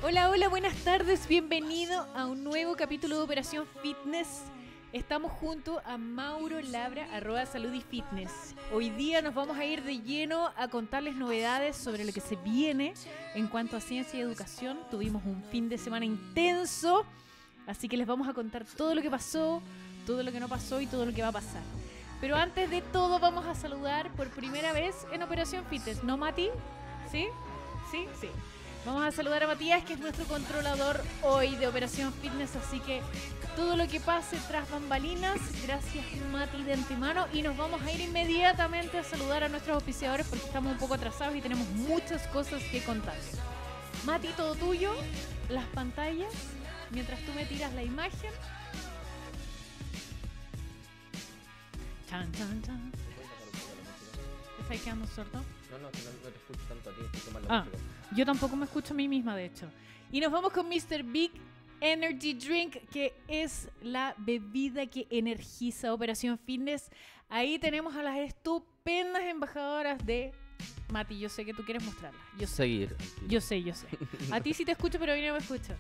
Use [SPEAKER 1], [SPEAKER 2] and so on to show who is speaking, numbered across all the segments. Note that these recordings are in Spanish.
[SPEAKER 1] Hola, hola, buenas tardes, bienvenido a un nuevo capítulo de Operación Fitness. Estamos junto a Mauro Labra, @Salud y Fitness. Hoy día nos vamos a ir de lleno a contarles novedades sobre lo que se viene en cuanto a ciencia y educación. Tuvimos un fin de semana intenso, así que les vamos a contar todo lo que pasó, todo lo que no pasó y todo lo que va a pasar. Pero antes de todo vamos a saludar por primera vez en Operación Fitness, ¿no, Mati? ¿Sí? ¿Sí? Sí. Vamos a saludar a Matías, que es nuestro controlador hoy de Operación Fitness, así que todo lo que pase tras bambalinas, gracias Mati de antemano, y nos vamos a ir inmediatamente a saludar a nuestros auspiciadores porque estamos un poco atrasados y tenemos muchas cosas que contar. Mati, todo tuyo, las pantallas, mientras tú me tiras la imagen. Chan, chan, chan. ¿Te estás quedando sordo?
[SPEAKER 2] No te escucho tanto a ti, escucho más la música.
[SPEAKER 1] Yo tampoco me escucho a mí misma, de hecho. Y nos vamos con Mr. Big Energy Drink, que es la bebida que energiza Operación Fitness. Ahí tenemos a las estupendas embajadoras de Mati. Yo sé que tú quieres mostrarla. Yo sé. A ti sí te escucho, pero a mí no me escucho.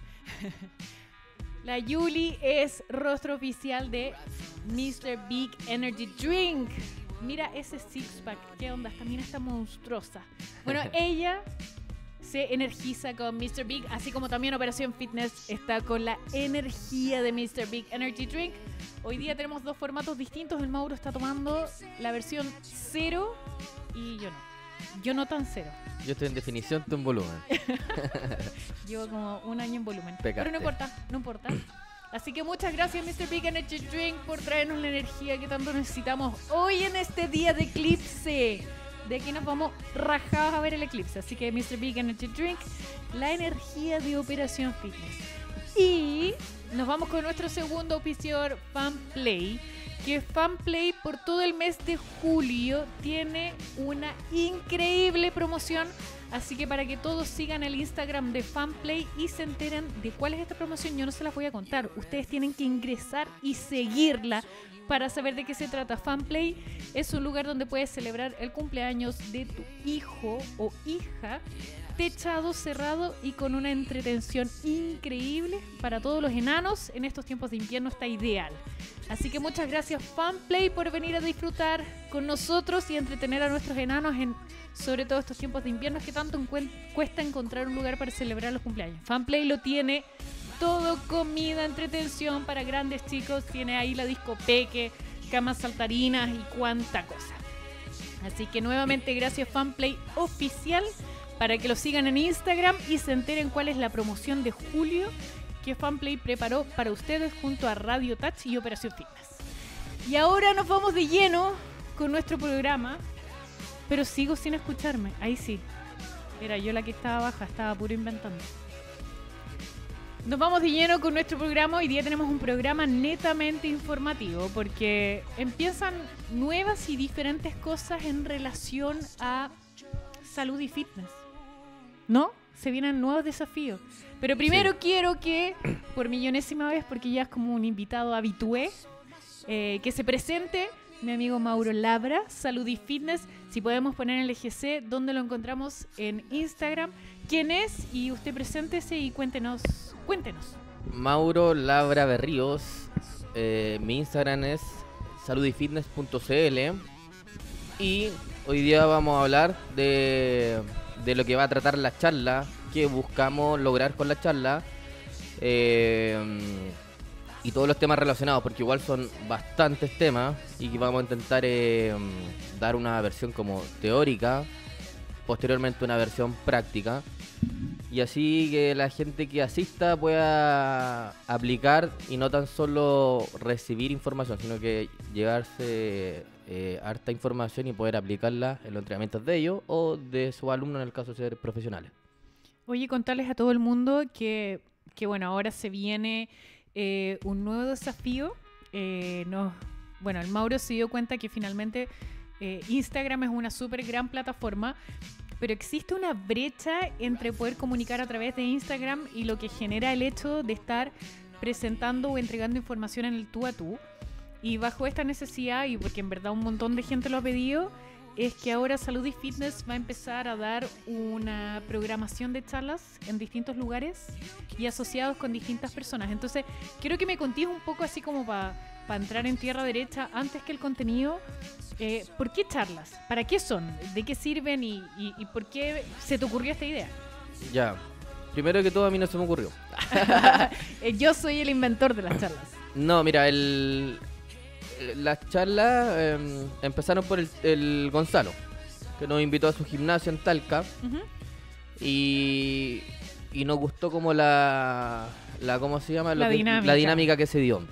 [SPEAKER 1] La Yuli es rostro oficial de Mr. Big Energy Drink. Mira ese six-pack, qué onda, esta mina está monstruosa. Bueno, ella se energiza con Mr. Big, así como también Operación Fitness está con la energía de Mr. Big Energy Drink. Hoy día tenemos dos formatos distintos. El Mauro está tomando la versión 0 y yo no. Yo no tan 0.
[SPEAKER 2] Yo estoy en definición, tú en volumen.
[SPEAKER 1] Llevo como un año en volumen.
[SPEAKER 2] Pecaste.
[SPEAKER 1] Pero no importa. Así que muchas gracias Mr. Big Energy Drink por traernos la energía que tanto necesitamos hoy en este día de eclipse. De aquí nos vamos rajados a ver el eclipse. Así que Mr. Big Energy Drink, la energía de Operación Fitness. Y nos vamos con nuestro segundo auspiciador, FanPlay. Que FanPlay por todo el mes de julio tiene una increíble promoción. Así que para que todos sigan el Instagram de FanPlay y se enteren de cuál es esta promoción, yo no se las voy a contar. Ustedes tienen que ingresar y seguirla para saber de qué se trata. FanPlay es un lugar donde puedes celebrar el cumpleaños de tu hijo o hija, techado, cerrado y con una entretención increíble para todos los enanos. En estos tiempos de invierno está ideal. Así que muchas gracias FanPlay por venir a disfrutar con nosotros y entretener a nuestros enanos en sobre todo estos tiempos de invierno que tanto cuesta encontrar un lugar para celebrar los cumpleaños. FanPlay lo tiene todo, comida, entretención para grandes chicos, tiene ahí la disco peque, camas saltarinas y cuánta cosa. Así que nuevamente gracias FanPlay oficial, para que lo sigan en Instagram y se enteren cuál es la promoción de julio que FanPlay preparó para ustedes junto a Radio Touch y Operación Fitness. Y ahora nos vamos de lleno con nuestro programa, pero sigo sin escucharme. Ahí sí. Era yo la que estaba baja, estaba puro inventando. Nos vamos de lleno con nuestro programa. Hoy día tenemos un programa netamente informativo porque empiezan nuevas y diferentes cosas en relación a salud y fitness, ¿no? Se vienen nuevos desafíos. Pero primero quiero que, por millonésima vez, porque ya es como un invitado habitué, que se presente mi amigo Mauro Labra, Salud y Fitness. Si podemos poner en el EGC, ¿dónde lo encontramos? En Instagram. ¿Quién es? Y usted preséntese y cuéntenos.
[SPEAKER 2] Mauro Labra Berríos. Mi Instagram es saludyfitness.cl. Y hoy día vamos a hablar de lo que va a tratar la charla, que buscamos lograr con la charla. Y todos los temas relacionados, porque igual son bastantes temas y que vamos a intentar dar una versión como teórica, posteriormente una versión práctica, y así que la gente que asista pueda aplicar y no tan solo recibir información, sino que llevarse harta información y poder aplicarla en los entrenamientos de ellos o de sus alumnos en el caso de ser profesionales.
[SPEAKER 1] Oye, contarles a todo el mundo que bueno, ahora se viene un nuevo desafío. El Mauro se dio cuenta que finalmente Instagram es una súper gran plataforma, pero existe una brecha entre poder comunicar a través de Instagram y lo que genera el hecho de estar presentando o entregando información en el tú a tú. Y bajo esta necesidad, y porque en verdad un montón de gente lo ha pedido, es que ahora Salud y Fitness va a empezar a dar una programación de charlas en distintos lugares y asociados con distintas personas. Entonces, quiero que me contéis un poco así como para entrar en tierra derecha antes que el contenido. ¿Por qué charlas? ¿Para qué son? ¿De qué sirven? ¿Y por qué se te ocurrió esta idea?
[SPEAKER 2] Ya, primero que todo a mí no se me ocurrió.
[SPEAKER 1] Yo soy el inventor de las charlas.
[SPEAKER 2] No, mira, las charlas empezaron por el Gonzalo, que nos invitó a su gimnasio en Talca.
[SPEAKER 1] Ujú.
[SPEAKER 2] Y nos gustó como la ¿cómo se llama?
[SPEAKER 1] La dinámica.
[SPEAKER 2] La dinámica que se dio.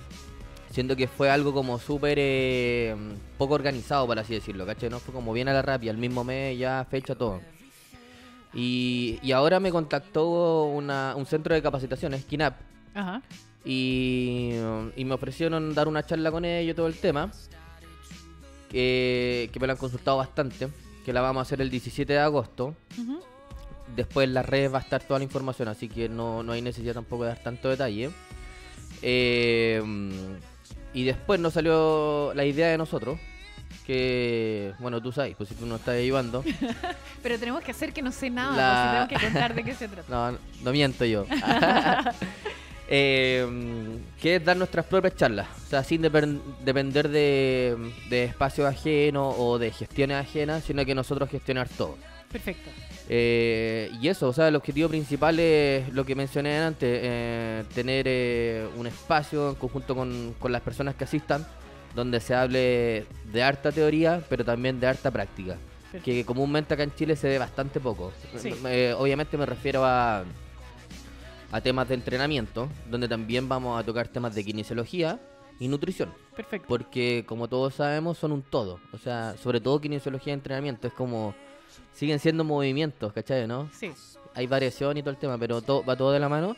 [SPEAKER 2] Siento que fue algo como súper poco organizado, por así decirlo, ¿cachai? No fue como bien a la rápida, el mismo mes, ya fecha, todo. Y ahora me contactó un centro de capacitaciones, KINAP,
[SPEAKER 1] Ajá.
[SPEAKER 2] y me ofrecieron dar una charla con ellos, todo el tema, que me la han consultado bastante, que la vamos a hacer el 17 de agosto.
[SPEAKER 1] Ujú.
[SPEAKER 2] Después en las redes va a estar toda la información, así que no hay necesidad tampoco de dar tanto detalle. Y después nos salió la idea de nosotros, que, bueno, tú sabes, pues si tú nos estás ayudando.
[SPEAKER 1] Pero tenemos que hacer que no sé nada, pues, si tenemos que contar de qué se trata.
[SPEAKER 2] No miento yo. Que es dar nuestras propias charlas, o sea, sin depender de espacios ajenos o de gestiones ajenas, sino que nosotros gestionar todo.
[SPEAKER 1] Perfecto.
[SPEAKER 2] Y eso, o sea, el objetivo principal es lo que mencioné antes, tener un espacio en conjunto con las personas que asistan, donde se hable de harta teoría, pero también de harta práctica,
[SPEAKER 1] Perfecto.
[SPEAKER 2] que comúnmente acá en Chile se ve bastante poco.
[SPEAKER 1] Sí.
[SPEAKER 2] Obviamente me refiero a temas de entrenamiento, donde también vamos a tocar temas de kinesiología y nutrición,
[SPEAKER 1] Perfecto.
[SPEAKER 2] porque como todos sabemos son un todo, o sea, sobre todo kinesiología y entrenamiento, es como, siguen siendo movimientos, ¿cachai? ¿No?
[SPEAKER 1] Sí.
[SPEAKER 2] Hay variación y todo el tema, pero va todo de la mano,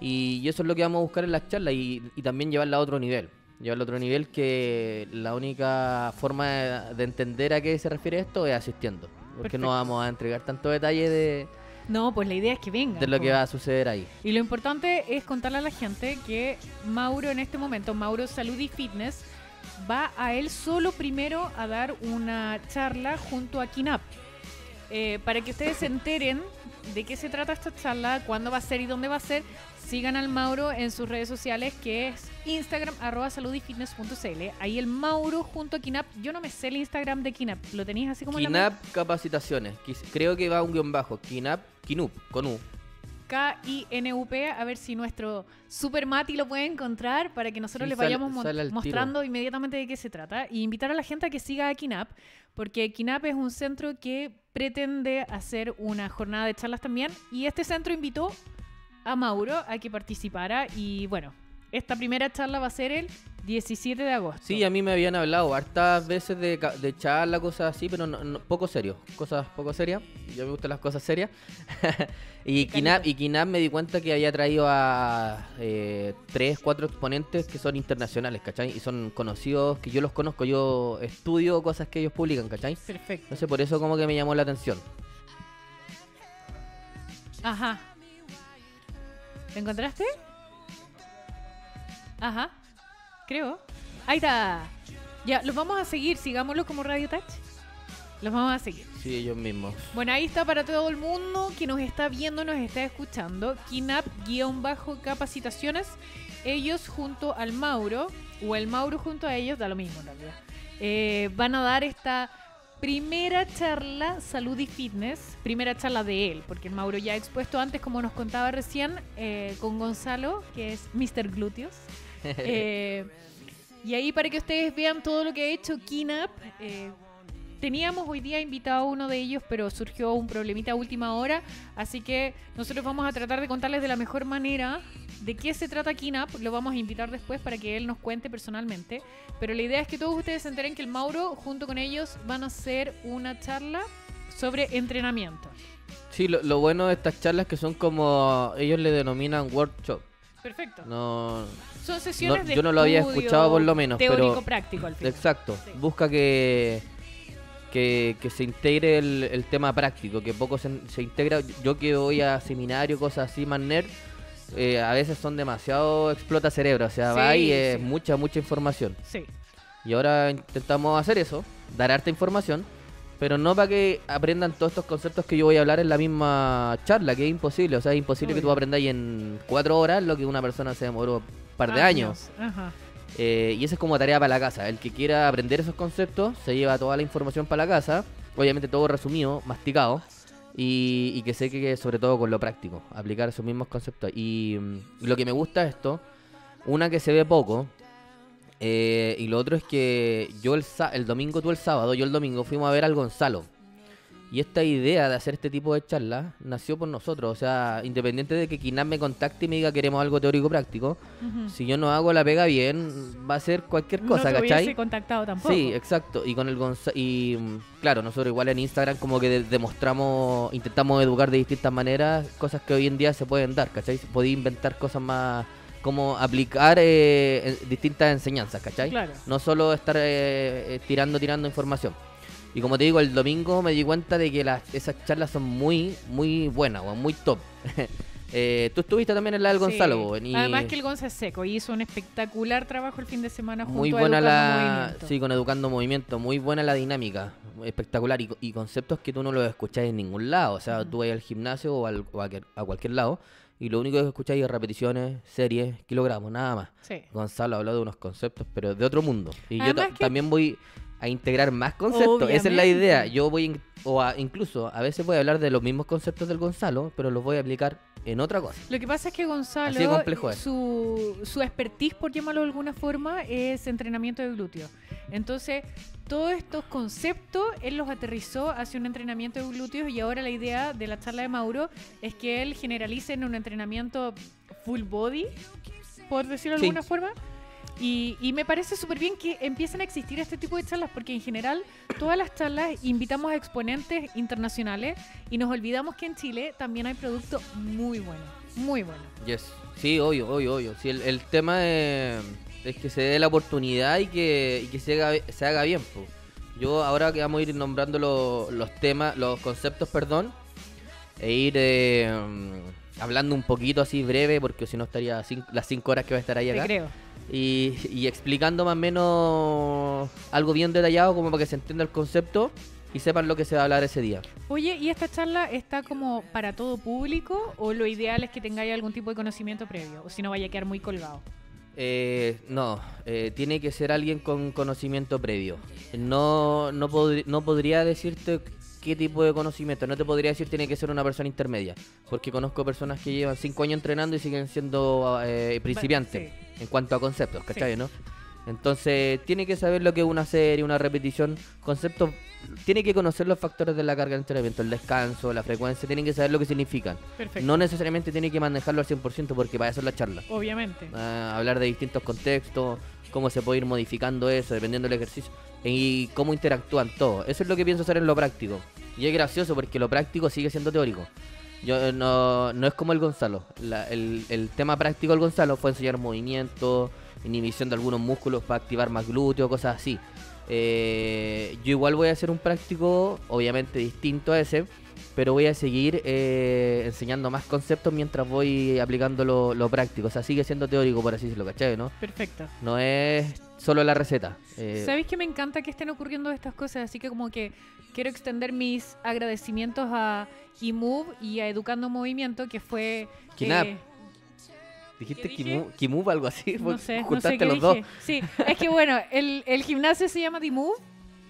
[SPEAKER 2] y eso es lo que vamos a buscar en las charlas, y también llevarla a otro nivel. Llevarla a otro nivel, que la única forma de entender a qué se refiere esto es asistiendo, porque
[SPEAKER 1] Perfecto.
[SPEAKER 2] no vamos a entregar tanto detalle de
[SPEAKER 1] No, pues la idea es que vengan.
[SPEAKER 2] lo que
[SPEAKER 1] pues.
[SPEAKER 2] va a suceder ahí.
[SPEAKER 1] Y lo importante es contarle a la gente que Mauro en este momento, Mauro Salud y Fitness, va a él solo primero a dar una charla junto a KINAP. Para que ustedes se enteren de qué se trata esta charla, cuándo va a ser y dónde va a ser, sigan al Mauro en sus redes sociales, que es Instagram, @saludifitness.cl. Ahí el Mauro junto a KINAP. Yo no me sé el Instagram de KINAP. ¿Lo tenéis así como en la
[SPEAKER 2] KINAP Capacitaciones, creo que va un guión bajo, KINUP, con U.
[SPEAKER 1] KINUP, a ver si nuestro Super Mati lo puede encontrar para que nosotros
[SPEAKER 2] Sí,
[SPEAKER 1] le vayamos
[SPEAKER 2] sale al tiro.
[SPEAKER 1] mostrando inmediatamente de qué se trata, y invitar a la gente a que siga a KINAP, porque KINAP es un centro que pretende hacer una jornada de charlas también, y este centro invitó a Mauro a que participara, y bueno, esta primera charla va a ser el 17 de agosto.
[SPEAKER 2] Sí, a mí me habían hablado hartas veces de charla, cosas así, pero poco serio, cosas poco serias. Yo me gustan las cosas serias. y KINAP me di cuenta que había traído a 3, 4 exponentes que son internacionales, ¿cachai? Y son conocidos, que yo los conozco, yo estudio cosas que ellos publican, ¿cachai?
[SPEAKER 1] Perfecto.
[SPEAKER 2] Entonces por eso como que me llamó la atención.
[SPEAKER 1] Ajá. ¿Lo encontraste? Ajá. Creo. Ahí está. Ya, los vamos a seguir. Sigámoslo como Radio Touch. Los vamos a seguir.
[SPEAKER 2] Sí, ellos mismos.
[SPEAKER 1] Bueno, ahí está para todo el mundo que nos está viendo, nos está escuchando. KINAP-capacitaciones. Ellos junto al Mauro, o el Mauro junto a ellos, da lo mismo en realidad. Van a dar esta primera charla Salud y Fitness. Primera charla de él, porque el Mauro ya ha expuesto antes, como nos contaba recién, con Gonzalo, que es Mr. Glúteos. Y ahí para que ustedes vean todo lo que ha hecho KINAP. Teníamos hoy día invitado a uno de ellos, pero surgió un problemita a última hora, así que nosotros vamos a tratar de contarles de la mejor manera de qué se trata KINAP. Lo vamos a invitar después para que él nos cuente personalmente, pero la idea es que todos ustedes se enteren que el Mauro junto con ellos van a hacer una charla sobre entrenamiento.
[SPEAKER 2] Sí, lo bueno de estas charlas es que son como ellos le denominan workshop.
[SPEAKER 1] Perfecto.
[SPEAKER 2] No,
[SPEAKER 1] Son sesiones de
[SPEAKER 2] yo no lo había
[SPEAKER 1] estudio
[SPEAKER 2] escuchado por lo menos,
[SPEAKER 1] teórico
[SPEAKER 2] pero
[SPEAKER 1] práctico al final.
[SPEAKER 2] exacto.
[SPEAKER 1] Sí.
[SPEAKER 2] Busca que se integre el tema práctico, que poco se integra. Yo que voy a seminario, cosas así, más nerd, a veces son demasiado explota cerebro, o sea,
[SPEAKER 1] Sí,
[SPEAKER 2] va y es
[SPEAKER 1] sí.
[SPEAKER 2] mucha información.
[SPEAKER 1] Sí.
[SPEAKER 2] Y ahora intentamos hacer eso, dar harta información, pero no para que aprendan todos estos conceptos que yo voy a hablar en la misma charla, que es imposible. O sea, es imposible que tú aprendáis en 4 horas lo que una persona se demoró un par de años.
[SPEAKER 1] Ajá.
[SPEAKER 2] Y esa es como tarea para la casa. El que quiera aprender esos conceptos se lleva toda la información para la casa, obviamente todo resumido, masticado, y que sé que sobre todo con lo práctico, aplicar esos mismos conceptos. Y lo que me gusta de esto, una que se ve poco, y lo otro es que yo el domingo, tú el sábado, yo el domingo fuimos a ver al Gonzalo. Y esta idea de hacer este tipo de charlas nació por nosotros. O sea, independiente de que Kinap me contacte y me diga queremos algo teórico práctico, si yo no hago la pega bien, va a ser cualquier cosa,
[SPEAKER 1] no te
[SPEAKER 2] ¿cachai?
[SPEAKER 1] hubiese contactado tampoco.
[SPEAKER 2] Sí, exacto. Y con el claro, nosotros igual en Instagram como que demostramos, intentamos educar de distintas maneras, cosas que hoy en día se pueden dar, ¿cachai? Podía inventar cosas más, como aplicar distintas enseñanzas, ¿cachai?
[SPEAKER 1] Claro.
[SPEAKER 2] No solo estar tirando información. Y como te digo, el domingo me di cuenta de que esas charlas son muy, muy buenas, muy top. Tú estuviste también en la del Gonzalo,
[SPEAKER 1] Sí.
[SPEAKER 2] weón, y
[SPEAKER 1] Además que el Gonza es seco y hizo un espectacular trabajo el fin de semana junto
[SPEAKER 2] muy
[SPEAKER 1] a
[SPEAKER 2] buena
[SPEAKER 1] Educando Movimiento.
[SPEAKER 2] sí, con Educando Movimiento, muy buena la dinámica, espectacular, y conceptos que tú no los escuchás en ningún lado. O sea, tú vas al gimnasio o a cualquier lado y lo único que escucháis es repeticiones, series, kilogramos, nada más.
[SPEAKER 1] Sí.
[SPEAKER 2] Gonzalo habló de unos conceptos, pero de otro mundo. Y
[SPEAKER 1] Además
[SPEAKER 2] yo
[SPEAKER 1] que-
[SPEAKER 2] también voy a integrar más conceptos. Esa es la
[SPEAKER 1] Obviamente.
[SPEAKER 2] idea. Yo voy, incluso a veces voy a hablar de los mismos conceptos del Gonzalo, pero los voy a aplicar en otra cosa.
[SPEAKER 1] Lo que pasa es que
[SPEAKER 2] Así de
[SPEAKER 1] Gonzalo,
[SPEAKER 2] complejo es.
[SPEAKER 1] su expertise, por llamarlo de alguna forma, es entrenamiento de glúteo. Entonces, todos estos conceptos él los aterrizó hacia un entrenamiento de glúteos y ahora la idea de la charla de Mauro es que él generalice en un entrenamiento full body, por decirlo de
[SPEAKER 2] Sí.
[SPEAKER 1] alguna forma. Y me parece súper bien que empiecen a existir este tipo de charlas porque en general todas las charlas invitamos a exponentes internacionales y nos olvidamos que en Chile también hay productos muy buenos, muy buenos.
[SPEAKER 2] Yes. Sí, obvio. Sí, el tema es que se dé la oportunidad y que se haga bien, po. Yo ahora que vamos a ir nombrando los temas, los conceptos, perdón, e ir hablando un poquito así breve, porque si no estaría las 5 horas que va a estar ahí
[SPEAKER 1] Te
[SPEAKER 2] acá.
[SPEAKER 1] creo.
[SPEAKER 2] Y explicando más o menos algo bien detallado como para que se entienda el concepto y sepan lo que se va a hablar ese día.
[SPEAKER 1] Oye, ¿y esta charla está como para todo público o lo ideal es que tengáis algún tipo de conocimiento previo? O si no vaya a quedar muy colgado.
[SPEAKER 2] No, tiene que ser alguien con conocimiento previo. No podría decirte qué tipo de conocimiento. No te podría decir tiene que ser una persona intermedia. Porque conozco personas que llevan 5 años entrenando y siguen siendo principiantes en cuanto a conceptos, ¿cachai?
[SPEAKER 1] Sí.
[SPEAKER 2] ¿No? Entonces tiene que saber lo que es una serie, una repetición, conceptos. Tiene que conocer los factores de la carga de entrenamiento, el descanso, la frecuencia, tienen que saber lo que significan.
[SPEAKER 1] Perfecto.
[SPEAKER 2] No necesariamente tiene que manejarlo al 100% porque para eso es la charla.
[SPEAKER 1] Obviamente.
[SPEAKER 2] Hablar de distintos contextos, cómo se puede ir modificando eso dependiendo del ejercicio y cómo interactúan todos. Eso es lo que pienso hacer en lo práctico. Y es gracioso porque lo práctico sigue siendo teórico. Yo no es como el Gonzalo. El tema práctico del Gonzalo fue enseñar movimiento, inhibición de algunos músculos para activar más glúteo, cosas así. Yo igual voy a hacer un práctico, obviamente distinto a ese, pero voy a seguir enseñando más conceptos mientras voy aplicando lo práctico. O sea, sigue siendo teórico, por así decirlo, ¿cachai? ¿No?
[SPEAKER 1] Perfecto.
[SPEAKER 2] No es solo la receta.
[SPEAKER 1] ¿Sabéis que me encanta que estén ocurriendo estas cosas? Así que como que quiero extender mis agradecimientos a eMove y a Educando Movimiento, que fue...
[SPEAKER 2] Kinap. ¿Dijiste
[SPEAKER 1] ¿qué dije?
[SPEAKER 2] Kimub algo así?
[SPEAKER 1] No sé
[SPEAKER 2] Juntaste
[SPEAKER 1] qué
[SPEAKER 2] los
[SPEAKER 1] dije.
[SPEAKER 2] dos.
[SPEAKER 1] Sí, es que bueno, el gimnasio se llama eMove.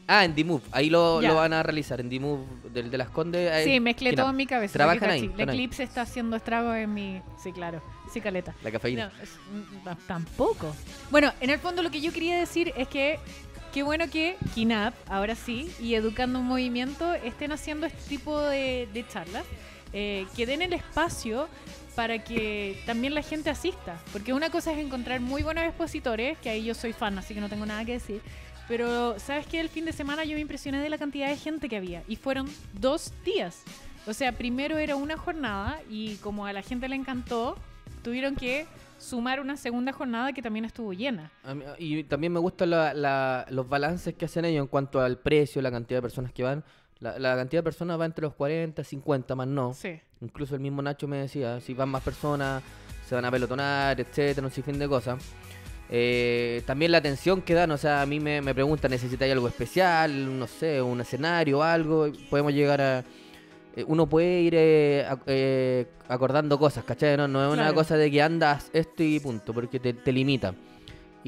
[SPEAKER 2] Ah, en D-Move. Ahí lo
[SPEAKER 1] Ya.
[SPEAKER 2] van a realizar. En D-Move del de las Condes.
[SPEAKER 1] Sí, mezclé
[SPEAKER 2] Kinap.
[SPEAKER 1] todo en mi cabeza.
[SPEAKER 2] Trabajan
[SPEAKER 1] porque,
[SPEAKER 2] ahí,
[SPEAKER 1] cachi,
[SPEAKER 2] están
[SPEAKER 1] La
[SPEAKER 2] ahí.
[SPEAKER 1] Eclipse está haciendo estragos en mi... Sí, claro. Sí, caleta.
[SPEAKER 2] La cafeína.
[SPEAKER 1] No, tampoco. Bueno, en el fondo lo que yo quería decir es que qué bueno que Kinap, ahora sí, y Educando un Movimiento estén haciendo este tipo de charlas, que den el espacio para que también la gente asista. Porque una cosa es encontrar muy buenos expositores, que ahí yo soy fan, así que no tengo nada que decir. Pero, ¿sabes qué? El fin de semana yo me impresioné de la cantidad de gente que había. Y fueron 2 días. O sea, primero era una jornada y como a la gente le encantó, tuvieron que sumar una segunda jornada que también estuvo llena.
[SPEAKER 2] Y también me gustan los balances que hacen ellos en cuanto al precio, la cantidad de personas que van. La cantidad de personas va entre los 40, 50, más no.
[SPEAKER 1] Sí.
[SPEAKER 2] Incluso el mismo Nacho me decía, si van más personas, se van a pelotonar, etcétera, un sinfín de cosas. También la atención que dan, o sea, a mí me preguntan, ¿necesitáis algo especial? No sé, un escenario o algo. Podemos llegar a... uno puede ir acordando cosas, ¿cachai? No es una
[SPEAKER 1] Claro.
[SPEAKER 2] cosa de que andas esto y punto, porque te limita.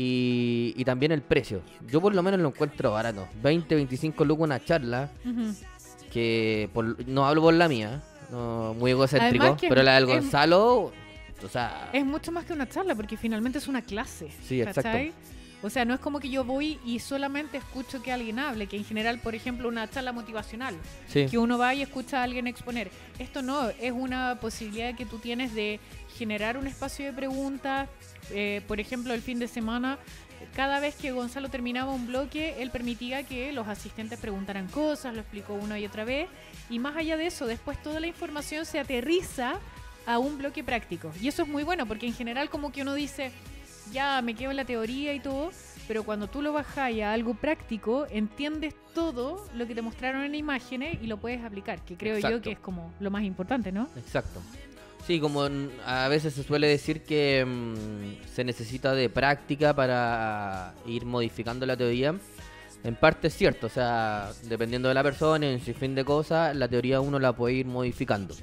[SPEAKER 2] Y también el precio. Yo por lo menos lo encuentro barato. 20, 25 lucas una charla,
[SPEAKER 1] Ujú.
[SPEAKER 2] que no hablo por la mía, no, muy egocéntrico,
[SPEAKER 1] Además que
[SPEAKER 2] pero la del
[SPEAKER 1] es-
[SPEAKER 2] Gonzalo, o sea...
[SPEAKER 1] Es mucho más que una charla, porque finalmente es una clase.
[SPEAKER 2] Sí, exacto.
[SPEAKER 1] ¿Cachai? O sea, no es como que yo voy y solamente escucho que alguien hable, que en general, por ejemplo, una charla motivacional,
[SPEAKER 2] Sí,
[SPEAKER 1] que uno va y escucha a alguien exponer. Esto no, es una posibilidad que tú tienes de generar un espacio de preguntas. Por ejemplo, el fin de semana, cada vez que Gonzalo terminaba un bloque, él permitía que los asistentes preguntaran cosas, lo explicó una y otra vez. Y más allá de eso, después toda la información se aterriza a un bloque práctico. Y eso es muy bueno, porque en general como que uno dice, ya me quedo en la teoría y todo, pero cuando tú lo bajas a algo práctico, entiendes todo lo que te mostraron en imágenes y lo puedes aplicar, que creo yo
[SPEAKER 2] Exacto.
[SPEAKER 1] que es como lo más importante, ¿no?
[SPEAKER 2] exacto. Sí, como a veces se suele decir que se necesita de práctica para ir modificando la teoría. En parte es cierto, o sea, dependiendo de la persona, en su fin de cosas, la teoría uno la puede ir modificando.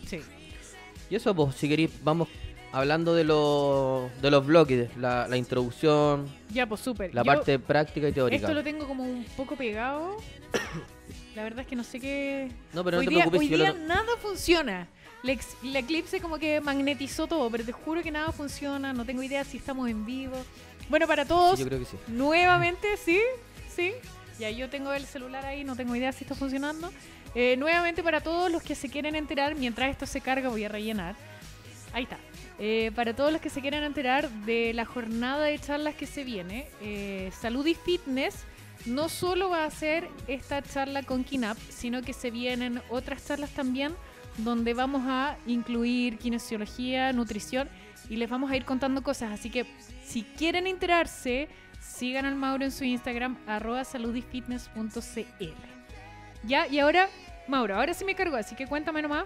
[SPEAKER 1] Sí.
[SPEAKER 2] Y eso, pues, si queréis, vamos hablando de los bloques, la introducción,
[SPEAKER 1] Ya, pues súper.
[SPEAKER 2] la
[SPEAKER 1] Yo
[SPEAKER 2] parte práctica y teórica.
[SPEAKER 1] esto lo tengo como un poco pegado. La verdad es que no sé qué...
[SPEAKER 2] No, pero no
[SPEAKER 1] hoy
[SPEAKER 2] te
[SPEAKER 1] día,
[SPEAKER 2] preocupes,
[SPEAKER 1] hoy
[SPEAKER 2] yo
[SPEAKER 1] día
[SPEAKER 2] lo...
[SPEAKER 1] nada funciona. La Eclipse como que magnetizó todo, pero te juro que nada funciona. No tengo idea si estamos en vivo. Bueno, para todos,
[SPEAKER 2] Sí, yo creo que sí.
[SPEAKER 1] nuevamente, sí. Ya yo tengo el celular ahí, no tengo idea si está funcionando. Nuevamente para todos los que se quieren enterar, mientras esto se carga voy a rellenar. Ahí está. Para todos los que se quieran enterar de la jornada de charlas que se viene, Salud y Fitness no solo va a ser esta charla con Kinap, sino que se vienen otras charlas también donde vamos a incluir kinesiología, nutrición y les vamos a ir contando cosas. Así que si quieren enterarse, sigan al Mauro en su Instagram, @saludifitness.cl. Ya, y ahora, Mauro, ahora sí me cargo, así que cuéntame nomás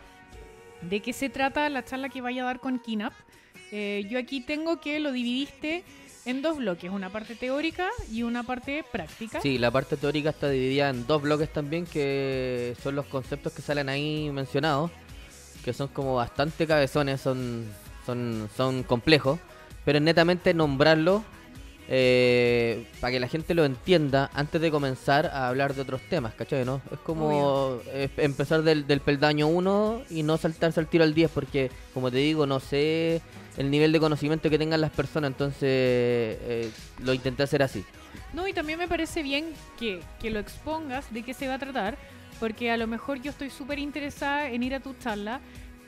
[SPEAKER 1] de qué se trata la charla que vaya a dar con Kinap. Yo aquí tengo que lo dividiste en dos bloques, una parte teórica y una parte práctica.
[SPEAKER 2] Sí, la parte teórica está dividida en dos bloques también, que son los conceptos que salen ahí mencionados, que son como bastante cabezones, son complejos, pero es netamente nombrarlo para que la gente lo entienda antes de comenzar a hablar de otros temas, ¿cachai? ¿No? Es como empezar del peldaño 1 y no saltarse al tiro al 10, porque, como te digo, no sé el nivel de conocimiento que tengan las personas, entonces lo intenté hacer así.
[SPEAKER 1] No, y también me parece bien que lo expongas de qué se va a tratar, porque a lo mejor yo estoy súper interesada en ir a tu charla,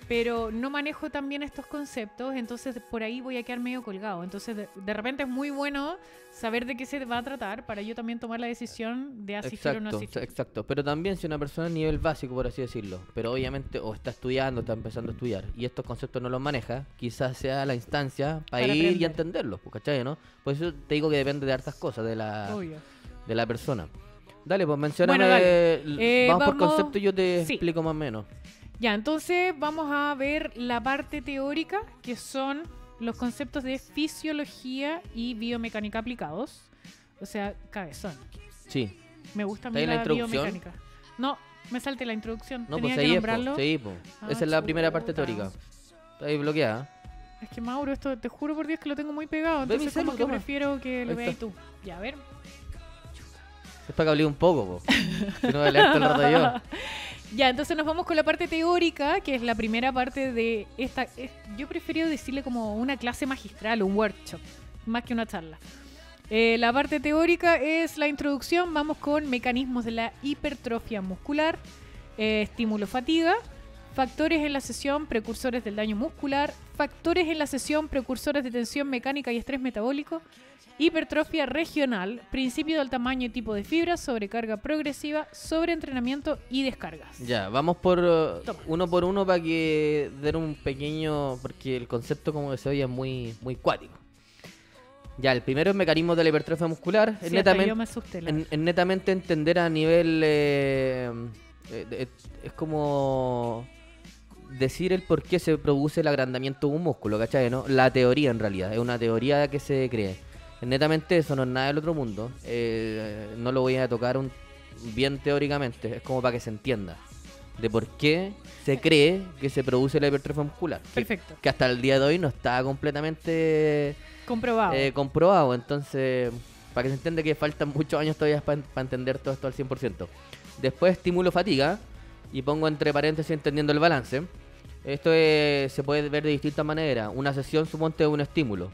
[SPEAKER 1] pero no manejo tan bien estos conceptos, entonces por ahí voy a quedar medio colgado. Entonces de repente es muy bueno saber de qué se va a tratar para yo también tomar la decisión de asistir o no
[SPEAKER 2] Exacto,
[SPEAKER 1] asistir.
[SPEAKER 2] exacto. Pero también si una persona a nivel básico, por así decirlo, pero obviamente o está estudiando, está empezando a estudiar y estos conceptos no los maneja, quizás sea la instancia para ir y
[SPEAKER 1] aprender.
[SPEAKER 2] entenderlos, pues, ¿cachai? ¿No? Por eso te digo que depende de hartas cosas de
[SPEAKER 1] Obvio.
[SPEAKER 2] la persona. Dale, pues mencióname,
[SPEAKER 1] Bueno, dale.
[SPEAKER 2] vamos por
[SPEAKER 1] Vamos-
[SPEAKER 2] concepto y yo te
[SPEAKER 1] sí.
[SPEAKER 2] explico más o menos.
[SPEAKER 1] Ya, entonces vamos a ver la parte teórica, que son los conceptos de fisiología y biomecánica aplicados. O sea, cabezón.
[SPEAKER 2] Sí.
[SPEAKER 1] Me gusta a
[SPEAKER 2] ¿Está
[SPEAKER 1] mí
[SPEAKER 2] ahí la
[SPEAKER 1] la
[SPEAKER 2] introducción?
[SPEAKER 1] biomecánica. No, me salté la introducción.
[SPEAKER 2] No,
[SPEAKER 1] Tenía
[SPEAKER 2] pues
[SPEAKER 1] que
[SPEAKER 2] ahí es,
[SPEAKER 1] nombrarlo.
[SPEAKER 2] pues, sí, pues.
[SPEAKER 1] Ah,
[SPEAKER 2] Esa es la primera parte
[SPEAKER 1] chuta.
[SPEAKER 2] teórica. Está ahí bloqueada.
[SPEAKER 1] Es que Mauro, esto te juro por Dios que lo tengo muy pegado.
[SPEAKER 2] Ve mi
[SPEAKER 1] Entonces
[SPEAKER 2] celu,
[SPEAKER 1] como que
[SPEAKER 2] toma.
[SPEAKER 1] prefiero que lo
[SPEAKER 2] Ahí
[SPEAKER 1] veas
[SPEAKER 2] está.
[SPEAKER 1] tú. Ya, a ver.
[SPEAKER 2] Es para que hablé un poco, pues. Si no, voy a leer todo el rato yo.
[SPEAKER 1] Ya, entonces nos vamos con la parte teórica, que es la primera parte de esta... yo prefiero decirle como una clase magistral, un workshop, más que una charla. La parte teórica es la introducción. Vamos con mecanismos de la hipertrofia muscular, estímulo-fatiga, factores en la sesión, precursores del daño muscular, factores en la sesión, precursores de tensión mecánica y estrés metabólico, hipertrofia regional, principio del tamaño y tipo de fibras, sobrecarga progresiva, sobreentrenamiento y descargas.
[SPEAKER 2] Ya, vamos por
[SPEAKER 1] Toma.
[SPEAKER 2] uno por uno para que den un pequeño, porque el concepto como que se oye es muy, muy cuático. Ya, el primero es mecanismo de la hipertrofia muscular, es
[SPEAKER 1] Sí, hasta
[SPEAKER 2] netamente,
[SPEAKER 1] yo me asusté. la verdad.
[SPEAKER 2] es netamente entender a nivel, es como decir el por qué se produce el agrandamiento de un músculo, ¿cachai? ¿No? La teoría en realidad, es una teoría que se cree. Netamente eso, no es nada del otro mundo. No lo voy a tocar bien teóricamente, es como para que se entienda de por qué se cree que se produce la hipertrofia muscular.
[SPEAKER 1] Perfecto.
[SPEAKER 2] Que hasta el día de hoy no está completamente
[SPEAKER 1] comprobado.
[SPEAKER 2] Entonces, para que se entienda que faltan muchos años todavía para entender todo esto al 100%. Después estímulo-fatiga, y pongo entre paréntesis entendiendo el balance. Esto se puede ver de distintas maneras. Una sesión, suponte, un estímulo,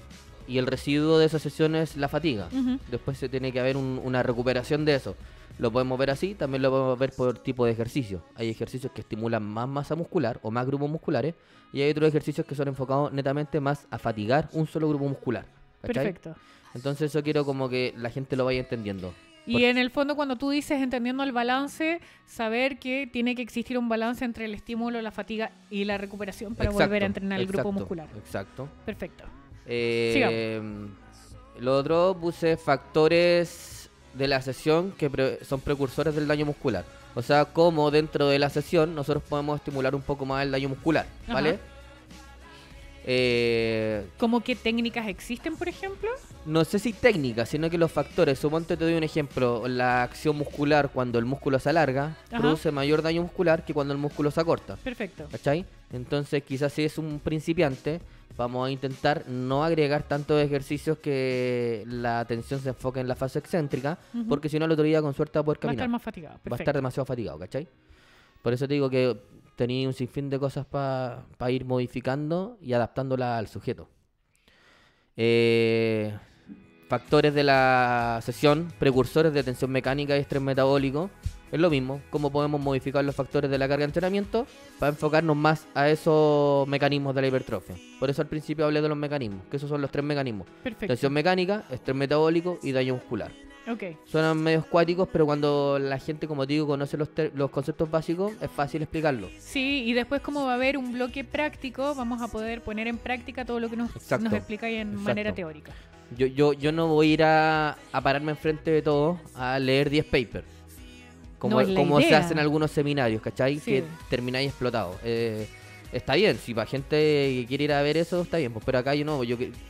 [SPEAKER 2] y el residuo de esa sesión es la fatiga. Después se tiene que haber una recuperación de eso. Lo podemos ver así, también lo podemos ver por tipo de ejercicio. Hay ejercicios que estimulan más masa muscular o más grupos musculares, y hay otros ejercicios que son enfocados netamente más a fatigar un solo grupo muscular. ¿Cachai?
[SPEAKER 1] Perfecto.
[SPEAKER 2] Entonces eso quiero como que la gente lo vaya entendiendo.
[SPEAKER 1] Y en el fondo, cuando tú dices entendiendo el balance, saber que tiene que existir un balance entre el estímulo, la fatiga y la recuperación para volver a entrenar el grupo muscular.
[SPEAKER 2] Exacto.
[SPEAKER 1] Perfecto.
[SPEAKER 2] Lo otro, puse factores de la sesión que son precursores del daño muscular. O sea, como dentro de la sesión nosotros podemos estimular un poco más el daño muscular, ¿vale?
[SPEAKER 1] ¿Cómo qué técnicas existen, por ejemplo?
[SPEAKER 2] No sé si técnicas, sino que los factores. Suponte, te doy un ejemplo. La acción muscular, cuando el músculo se alarga, produce mayor daño muscular que cuando el músculo se acorta.
[SPEAKER 1] Perfecto.
[SPEAKER 2] ¿Cachai? Entonces, quizás si es un principiante, vamos a intentar no agregar tantos ejercicios que la atención se enfoque en la fase excéntrica, porque si no, el otro día con suerte va a poder caminar.
[SPEAKER 1] Va a estar más fatigado. Perfecto.
[SPEAKER 2] Va a estar demasiado fatigado, ¿cachai? Por eso te digo que tenía un sinfín de cosas para ir modificando y adaptándola al sujeto. Factores de la sesión, precursores de tensión mecánica y estrés metabólico. Es lo mismo, cómo podemos modificar los factores de la carga de entrenamiento para enfocarnos más a esos mecanismos de la hipertrofia. Por eso al principio hablé de los mecanismos, que esos son los 3 mecanismos.
[SPEAKER 1] Perfecto.
[SPEAKER 2] Tensión mecánica, estrés metabólico y daño muscular.
[SPEAKER 1] Okay.
[SPEAKER 2] Suenan medios cuáticos, pero cuando la gente, como te digo, conoce los conceptos básicos, es fácil explicarlo.
[SPEAKER 1] Sí, y después como va a haber un bloque práctico, vamos a poder poner en práctica todo lo que nos explicáis en manera teórica.
[SPEAKER 2] Yo no voy a ir a pararme enfrente de todo a leer 10 papers. Como se hace en algunos seminarios, ¿cachai? Sí. Que termináis explotados. Está bien, si para gente que quiere ir a ver eso, está bien. Pues, pero acá yo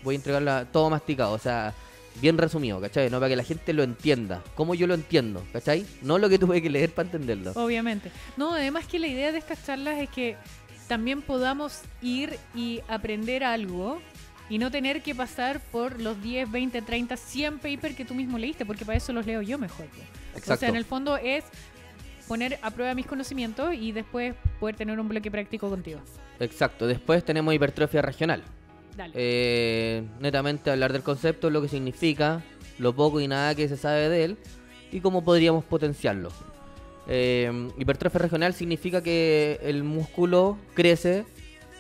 [SPEAKER 2] voy a entregarla todo masticado, o sea, bien resumido, ¿cachai? No, para que la gente lo entienda, como yo lo entiendo, ¿cachai? No lo que tuve que leer para entenderlo.
[SPEAKER 1] Obviamente. No, además que la idea de estas charlas es que también podamos ir y aprender algo y no tener que pasar por los 10, 20, 30, 100 papers que tú mismo leíste, porque para eso los leo yo mejor. Exacto. O sea, en el fondo es poner a prueba mis conocimientos y después poder tener un bloque práctico contigo.
[SPEAKER 2] Exacto. Después tenemos hipertrofia regional.
[SPEAKER 1] Dale.
[SPEAKER 2] Netamente hablar del concepto, lo que significa, lo poco y nada que se sabe de él y cómo podríamos potenciarlo. Hipertrofia regional significa que el músculo crece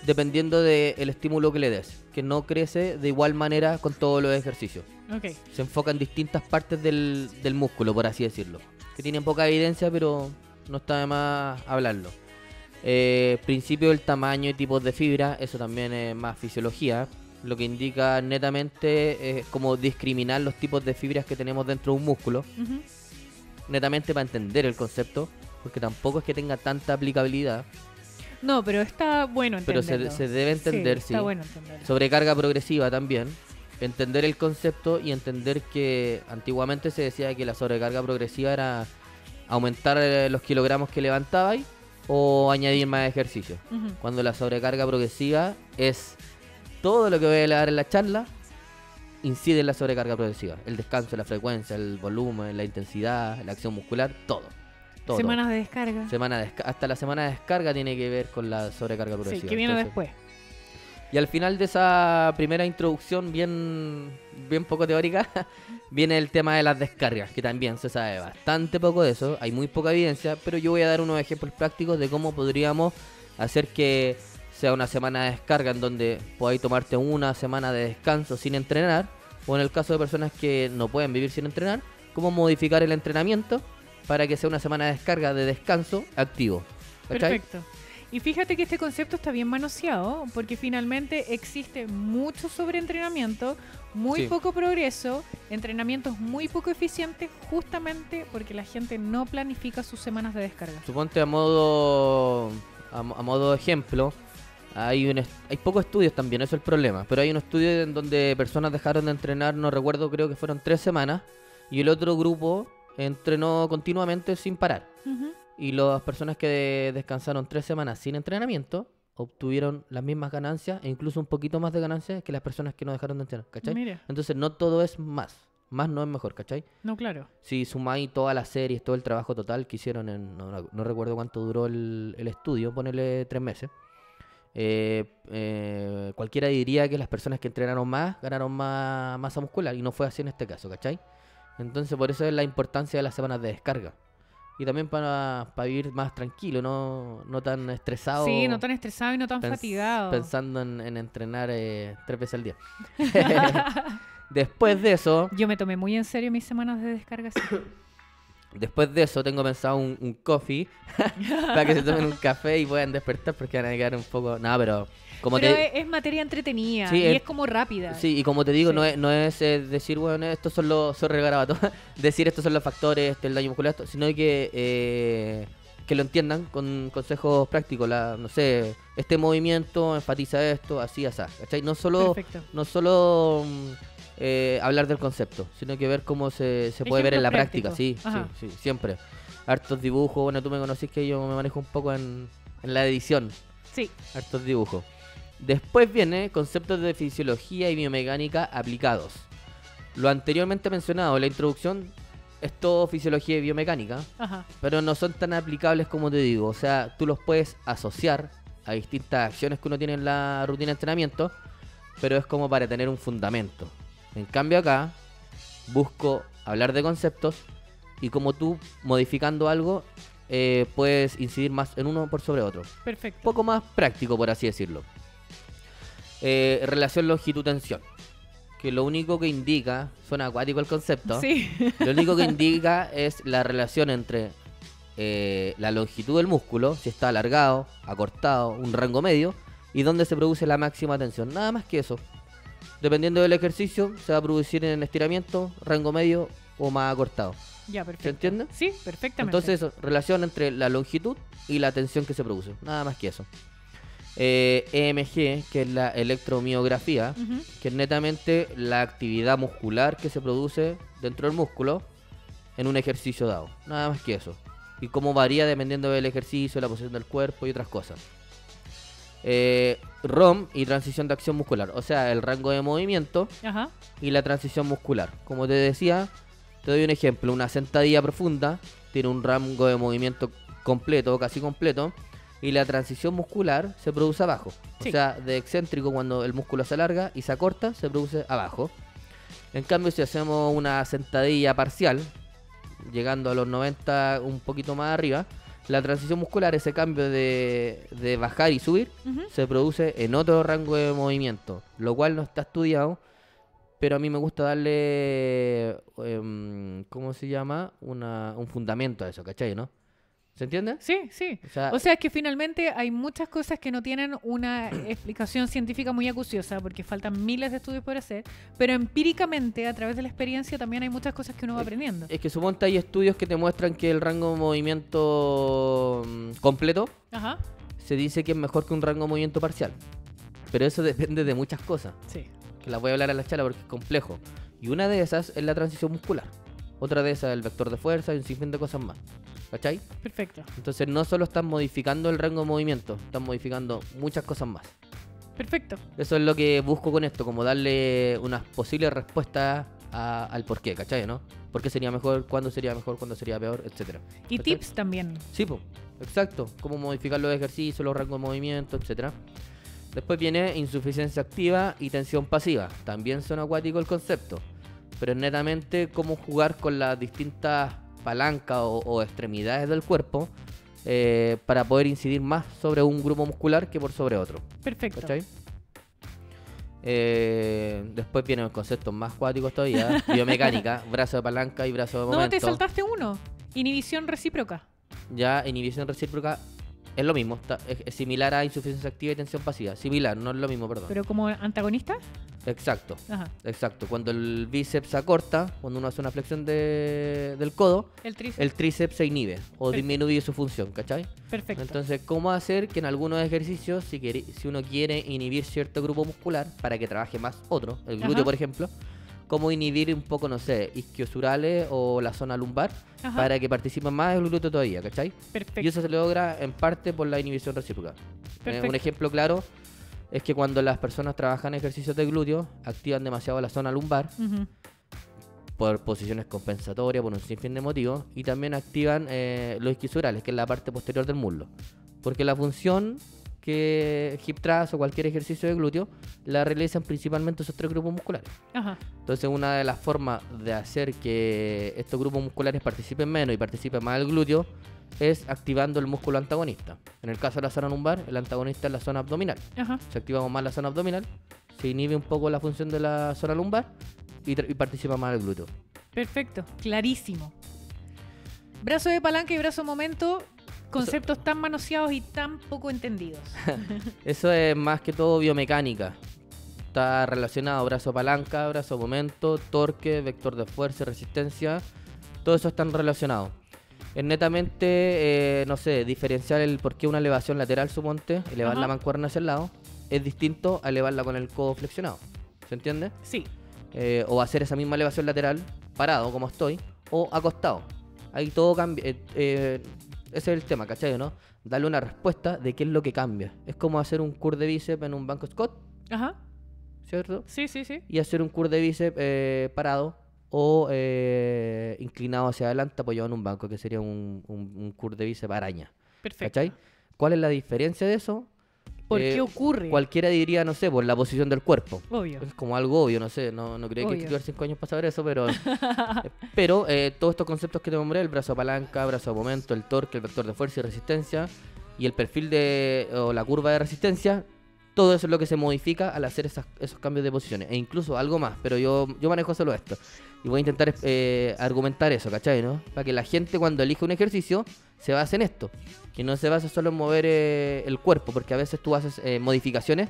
[SPEAKER 2] dependiendo del estímulo que le des, que no crece de igual manera con todos los ejercicios.
[SPEAKER 1] Okay.
[SPEAKER 2] Se enfoca en distintas partes del músculo, por así decirlo, que tienen poca evidencia, pero no está de más hablarlo. Principio del tamaño y tipos de fibra, eso también es más fisiología, lo que indica netamente cómo discriminar los tipos de fibras que tenemos dentro de un músculo, netamente para entender el concepto, porque tampoco es que tenga tanta aplicabilidad.
[SPEAKER 1] No, pero está bueno entenderlo.
[SPEAKER 2] Pero se debe entender, sí.
[SPEAKER 1] Está bueno entenderlo.
[SPEAKER 2] Sobrecarga progresiva también. Entender el concepto y entender que antiguamente se decía que la sobrecarga progresiva era aumentar los kilogramos que levantabais o añadir más ejercicio. Cuando la sobrecarga progresiva es todo lo que voy a hablar en la charla, incide en la sobrecarga progresiva. El descanso, la frecuencia, el volumen, la intensidad, la acción muscular, todo.
[SPEAKER 1] Semanas de descarga.
[SPEAKER 2] Hasta la semana de descarga tiene que ver con la sobrecarga progresiva.
[SPEAKER 1] Sí, que viene después.
[SPEAKER 2] Y al final de esa primera introducción bien poco teórica, viene el tema de las descargas, que también se sabe bastante poco de eso, hay muy poca evidencia, pero yo voy a dar unos ejemplos prácticos de cómo podríamos hacer que sea una semana de descarga en donde podáis tomarte una semana de descanso sin entrenar, o en el caso de personas que no pueden vivir sin entrenar, cómo modificar el entrenamiento para que sea una semana de descarga de descanso activo. ¿Cachai?
[SPEAKER 1] Perfecto. Y fíjate que este concepto está bien manoseado, porque finalmente existe mucho sobreentrenamiento, muy poco progreso, entrenamientos muy poco eficientes, justamente porque la gente no planifica sus semanas de descarga.
[SPEAKER 2] Suponte a modo ejemplo, Hay pocos estudios también, eso es el problema. Pero hay un estudio en donde personas dejaron de entrenar, no recuerdo, creo que fueron 3 semanas. Y el otro grupo entrenó continuamente sin parar.
[SPEAKER 1] Ujú.
[SPEAKER 2] Y las personas que descansaron 3 semanas sin entrenamiento obtuvieron las mismas ganancias e incluso un poquito más de ganancias que las personas que no dejaron de entrenar, ¿cachai?
[SPEAKER 1] Mira,
[SPEAKER 2] Entonces no todo es más. Más no es mejor, ¿cachai?
[SPEAKER 1] no, claro.
[SPEAKER 2] Si sumáis todas las series, todo el trabajo total que hicieron no recuerdo cuánto duró el estudio, ponele 3 meses. Cualquiera diría que las personas que entrenaron más ganaron más masa muscular y no fue así en este caso, ¿cachai? Entonces por eso es la importancia de las semanas de descarga. Y también para vivir más tranquilo, no tan estresado.
[SPEAKER 1] Sí, no tan estresado y no tan fatigado.
[SPEAKER 2] Pensando en entrenar 3 veces al día. Después de eso,
[SPEAKER 1] Yo me tomé muy en serio mis semanas de descarga. Sí.
[SPEAKER 2] tengo pensado un coffee para que se tomen un café y puedan despertar porque van a quedar un poco... No, pero como
[SPEAKER 1] Pero
[SPEAKER 2] te...
[SPEAKER 1] es materia entretenida
[SPEAKER 2] Sí,
[SPEAKER 1] y
[SPEAKER 2] es-
[SPEAKER 1] es como rápida.
[SPEAKER 2] Sí, y como te digo,
[SPEAKER 1] Sí.
[SPEAKER 2] no es decir, bueno, estos son los... Soy regarabato. Decir estos son los factores, el daño muscular, sino que lo entiendan con consejos prácticos. No sé, este movimiento enfatiza esto, así, así. ¿Cachai? No solo hablar del concepto, sino que ver cómo se puede ver en la
[SPEAKER 1] Ejemplos
[SPEAKER 2] práctica. Sí,
[SPEAKER 1] prácticos.
[SPEAKER 2] sí, sí, siempre. Hartos dibujos, bueno, tú me conocís que yo me manejo un poco en la edición.
[SPEAKER 1] Sí.
[SPEAKER 2] Hartos dibujos. Después viene conceptos de fisiología y biomecánica aplicados. Lo anteriormente mencionado en la introducción es todo fisiología y biomecánica,
[SPEAKER 1] Ajá.
[SPEAKER 2] pero no son tan aplicables como te digo. O sea, tú los puedes asociar a distintas acciones que uno tiene en la rutina de entrenamiento, pero es como para tener un fundamento. En cambio acá, busco hablar de conceptos y como tú, modificando algo, puedes incidir más en uno por sobre otro.
[SPEAKER 1] Perfecto.
[SPEAKER 2] Poco más práctico, por así decirlo. Relación longitud-tensión. Que lo único que indica, suena acuático el concepto,
[SPEAKER 1] Sí.
[SPEAKER 2] lo único que indica es la relación entre la longitud del músculo, si está alargado, acortado, un rango medio, y dónde se produce la máxima tensión. Nada más que eso. Dependiendo del ejercicio, se va a producir en estiramiento, rango medio o más acortado.
[SPEAKER 1] Ya, perfecto.
[SPEAKER 2] ¿Se entiende?
[SPEAKER 1] Sí, perfectamente.
[SPEAKER 2] Entonces eso, relación entre la longitud y la tensión que se produce. Nada más que eso. EMG, que es la electromiografía,
[SPEAKER 1] Ujú.
[SPEAKER 2] que es netamente la actividad muscular que se produce dentro del músculo en un ejercicio dado. Nada más que eso. Y cómo varía dependiendo del ejercicio, la posición del cuerpo y otras cosas. ROM y transición de acción muscular. O sea, el rango de movimiento
[SPEAKER 1] Ajá.
[SPEAKER 2] y la transición muscular. Como te decía, te doy un ejemplo. Una sentadilla profunda tiene un rango de movimiento completo o casi completo. Y la transición muscular se produce abajo.
[SPEAKER 1] Sí.
[SPEAKER 2] O sea, de excéntrico cuando el músculo se alarga y se acorta, se produce abajo. En cambio, si hacemos una sentadilla parcial, llegando a los 90, un poquito más arriba, la transición muscular, ese cambio de bajar y subir,
[SPEAKER 1] Ujú.
[SPEAKER 2] se produce en otro rango de movimiento, lo cual no está estudiado, pero a mí me gusta darle, ¿cómo se llama? Un fundamento a eso, ¿cachai? ¿No? ¿Se entiende?
[SPEAKER 1] Sí, sí. O sea, es que finalmente hay muchas cosas que no tienen una explicación científica muy acuciosa porque faltan miles de estudios por hacer, pero empíricamente, a través de la experiencia, también hay muchas cosas que uno va aprendiendo.
[SPEAKER 2] Es que suponte hay estudios que te muestran que el rango de movimiento completo
[SPEAKER 1] Ajá.
[SPEAKER 2] se dice que es mejor que un rango de movimiento parcial. Pero eso depende de muchas cosas,
[SPEAKER 1] Sí.
[SPEAKER 2] que las voy a hablar a la charla porque es complejo. Y una de esas es la transición muscular. Otra de esas es el vector de fuerza y un sinfín de cosas más. ¿Cachai?
[SPEAKER 1] Perfecto.
[SPEAKER 2] Entonces no solo están modificando el rango de movimiento, están modificando muchas cosas más.
[SPEAKER 1] Perfecto.
[SPEAKER 2] Eso es lo que busco con esto, como darle unas posibles respuestas al por qué, ¿cachai? ¿No? ¿Por qué sería mejor? ¿Cuándo sería mejor? ¿Cuándo sería peor? Etcétera.
[SPEAKER 1] Y
[SPEAKER 2] ¿Cachai?
[SPEAKER 1] tips también.
[SPEAKER 2] Sí, pues, exacto. Cómo modificar los ejercicios, los rangos de movimiento, etcétera. Después viene insuficiencia activa y tensión pasiva. También son acuático el concepto, pero es netamente cómo jugar con las distintas palancas o extremidades del cuerpo para poder incidir más sobre un grupo muscular que por sobre otro.
[SPEAKER 1] Perfecto.
[SPEAKER 2] ¿Cachai? Después vienen los conceptos más acuáticos todavía. Biomecánica, brazo de palanca y brazo de
[SPEAKER 1] No,
[SPEAKER 2] momento.
[SPEAKER 1] te saltaste uno. Inhibición recíproca.
[SPEAKER 2] Ya inhibición recíproca es lo mismo, es similar a insuficiencia activa y tensión pasiva. Similar, no es lo mismo, perdón.
[SPEAKER 1] Pero como antagonista.
[SPEAKER 2] Exacto,
[SPEAKER 1] Ajá.
[SPEAKER 2] exacto. Cuando el bíceps se acorta, cuando uno hace una flexión del codo,
[SPEAKER 1] El tríceps.
[SPEAKER 2] el tríceps se inhibe o
[SPEAKER 1] Perfecto.
[SPEAKER 2] disminuye su función, ¿cachai?
[SPEAKER 1] Perfecto.
[SPEAKER 2] Entonces, ¿cómo hacer que en algunos ejercicios, si uno quiere inhibir cierto grupo muscular para que trabaje más otro, el glúteo,
[SPEAKER 1] Ajá.
[SPEAKER 2] por ejemplo, cómo inhibir un poco, no sé, isquiosurales o la zona lumbar
[SPEAKER 1] Ajá.
[SPEAKER 2] para que participen más el glúteo todavía, ¿cachai?
[SPEAKER 1] Perfecto.
[SPEAKER 2] Y eso se logra en parte por la inhibición recíproca.
[SPEAKER 1] Perfecto.
[SPEAKER 2] Un ejemplo claro es que cuando las personas trabajan ejercicios de glúteo, activan demasiado la zona lumbar
[SPEAKER 1] Ujú.
[SPEAKER 2] por posiciones compensatorias, por un sinfín de motivos, y también activan los isquiosurales, que es la parte posterior del muslo. Porque la función que hip thrust o cualquier ejercicio de glúteo la realizan principalmente esos tres grupos musculares.
[SPEAKER 1] Ajá.
[SPEAKER 2] Entonces, una de las formas de hacer que estos grupos musculares participen menos y participen más el glúteo es activando el músculo antagonista. En el caso de la zona lumbar, el antagonista es la zona abdominal.
[SPEAKER 1] Ajá.
[SPEAKER 2] Si activamos más la zona abdominal, se inhibe un poco la función de la zona lumbar y participa más el glúteo.
[SPEAKER 1] Perfecto. Clarísimo. Brazo de palanca y brazo momento, conceptos tan manoseados y tan poco entendidos.
[SPEAKER 2] Eso es más que todo biomecánica. Está relacionado brazo palanca, brazo momento, torque, vector de fuerza y resistencia. Todo eso están relacionados. Es netamente, no sé, diferenciar el por qué una elevación lateral, suponte, elevar
[SPEAKER 1] Ajá.
[SPEAKER 2] la mancuerna hacia el lado, es distinto a elevarla con el codo flexionado. ¿Se entiende?
[SPEAKER 1] Sí.
[SPEAKER 2] O hacer esa misma elevación lateral parado, como estoy, o acostado. Ahí todo cambia. Ese es el tema, ¿cachai? ¿No? Darle una respuesta de qué es lo que cambia. Es como hacer un curl de bíceps en un banco Scott,
[SPEAKER 1] Ajá.
[SPEAKER 2] ¿cierto?
[SPEAKER 1] Sí, sí, sí.
[SPEAKER 2] Y hacer un curl de bíceps parado o inclinado hacia adelante apoyado en un banco, que sería un curl de bíceps araña.
[SPEAKER 1] Perfecto.
[SPEAKER 2] ¿Cachai? ¿Cuál es la diferencia de eso?
[SPEAKER 1] ¿Por qué ocurre?
[SPEAKER 2] Cualquiera diría, no sé, por la posición del cuerpo.
[SPEAKER 1] Obvio.
[SPEAKER 2] Es como algo obvio, no sé, no creo que hay que
[SPEAKER 1] Obvio.
[SPEAKER 2] estudiar 5 años para saber eso, pero todos estos conceptos que te nombré, el brazo palanca, brazo momento, el torque, el vector de fuerza y resistencia, y el perfil o la curva de resistencia, todo eso es lo que se modifica al hacer esos cambios de posiciones, e incluso algo más, pero yo manejo solo esto, y voy a intentar argumentar eso, ¿cachai? ¿No? Para que la gente cuando elige un ejercicio se base en esto, que no se base solo en mover el cuerpo, porque a veces tú haces modificaciones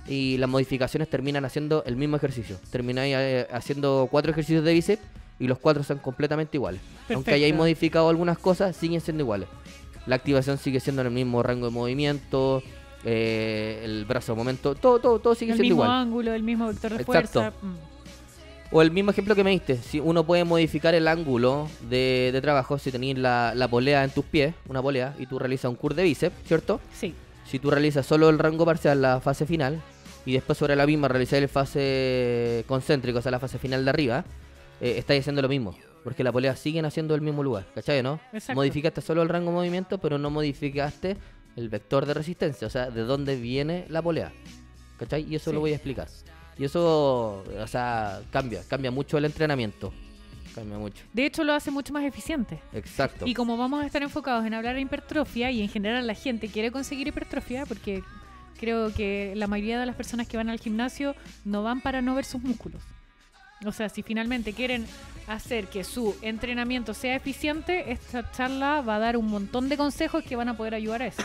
[SPEAKER 2] y las modificaciones terminan haciendo el mismo ejercicio. Termináis haciendo 4 ejercicios de bíceps y los 4 son completamente iguales. Aunque hayáis
[SPEAKER 1] Perfecto.
[SPEAKER 2] modificado algunas cosas, siguen siendo iguales. La activación sigue siendo en el mismo rango de movimiento, el brazo de momento, todo sigue
[SPEAKER 1] El
[SPEAKER 2] siendo
[SPEAKER 1] mismo
[SPEAKER 2] igual.
[SPEAKER 1] ángulo, el mismo vector de
[SPEAKER 2] Exacto.
[SPEAKER 1] fuerza.
[SPEAKER 2] O el mismo ejemplo que me diste, si uno puede modificar el ángulo de trabajo, si tenéis la polea en tus pies, una polea, y tú realizas un curl de bíceps, ¿cierto?
[SPEAKER 1] Sí.
[SPEAKER 2] Si tú realizas solo el rango parcial, la fase final, y después sobre la misma realizar el fase concéntrico, o sea, la fase final de arriba, estáis haciendo lo mismo, porque la polea siguen haciendo el mismo lugar, ¿cachai, no?
[SPEAKER 1] Exacto.
[SPEAKER 2] Modificaste solo el rango de movimiento, pero no modificaste el vector de resistencia, o sea, de dónde viene la polea, ¿cachai? Y eso
[SPEAKER 1] Sí.
[SPEAKER 2] lo voy a explicar. Y eso, o sea, cambia mucho el entrenamiento, cambia mucho.
[SPEAKER 1] De hecho, lo hace mucho más eficiente.
[SPEAKER 2] Exacto.
[SPEAKER 1] Y como vamos a estar enfocados en hablar de hipertrofia y en general la gente quiere conseguir hipertrofia, porque creo que la mayoría de las personas que van al gimnasio no van para no ver sus músculos. O sea, si finalmente quieren hacer que su entrenamiento sea eficiente, esta charla va a dar un montón de consejos que van a poder ayudar a eso.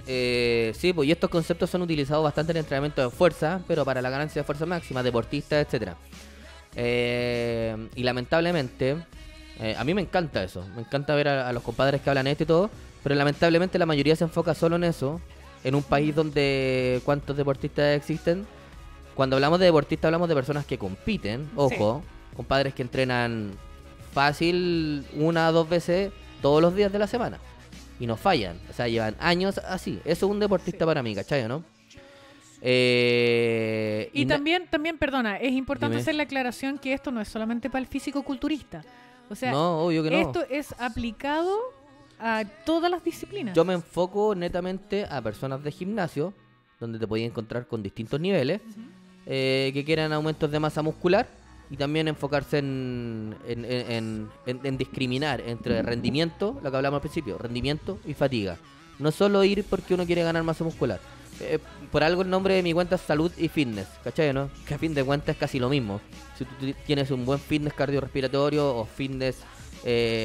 [SPEAKER 2] Sí, pues y estos conceptos son utilizados bastante en entrenamiento de fuerza, pero para la ganancia de fuerza máxima, deportistas, etcétera. Y lamentablemente, a mí me encanta eso, me encanta ver a los compadres que hablan esto y todo, pero lamentablemente la mayoría se enfoca solo en eso, en un país donde ¿cuántos deportistas existen? Cuando hablamos de deportistas hablamos de personas que compiten, ojo, compadres que entrenan fácil 1 o 2 veces todos los días de la semana. Y no fallan, o sea, llevan años así. Eso es un deportista para mí, ¿cachai, no?
[SPEAKER 1] Y también, perdona, es importante
[SPEAKER 2] Dime.
[SPEAKER 1] hacer la aclaración que esto no es solamente para el físico-culturista. O sea,
[SPEAKER 2] No, obvio que no.
[SPEAKER 1] esto es aplicado a todas las disciplinas.
[SPEAKER 2] Yo me enfoco netamente a personas de gimnasio, donde te podías encontrar con distintos niveles, que quieran aumentos de masa muscular y también enfocarse en discriminar entre rendimiento, lo que hablamos al principio, rendimiento y fatiga. No solo ir porque uno quiere ganar masa muscular. Por algo el nombre de mi cuenta es salud y fitness, ¿cachai, no? Que a fin de cuentas es casi lo mismo. Si tú tienes un buen fitness cardiorrespiratorio o fitness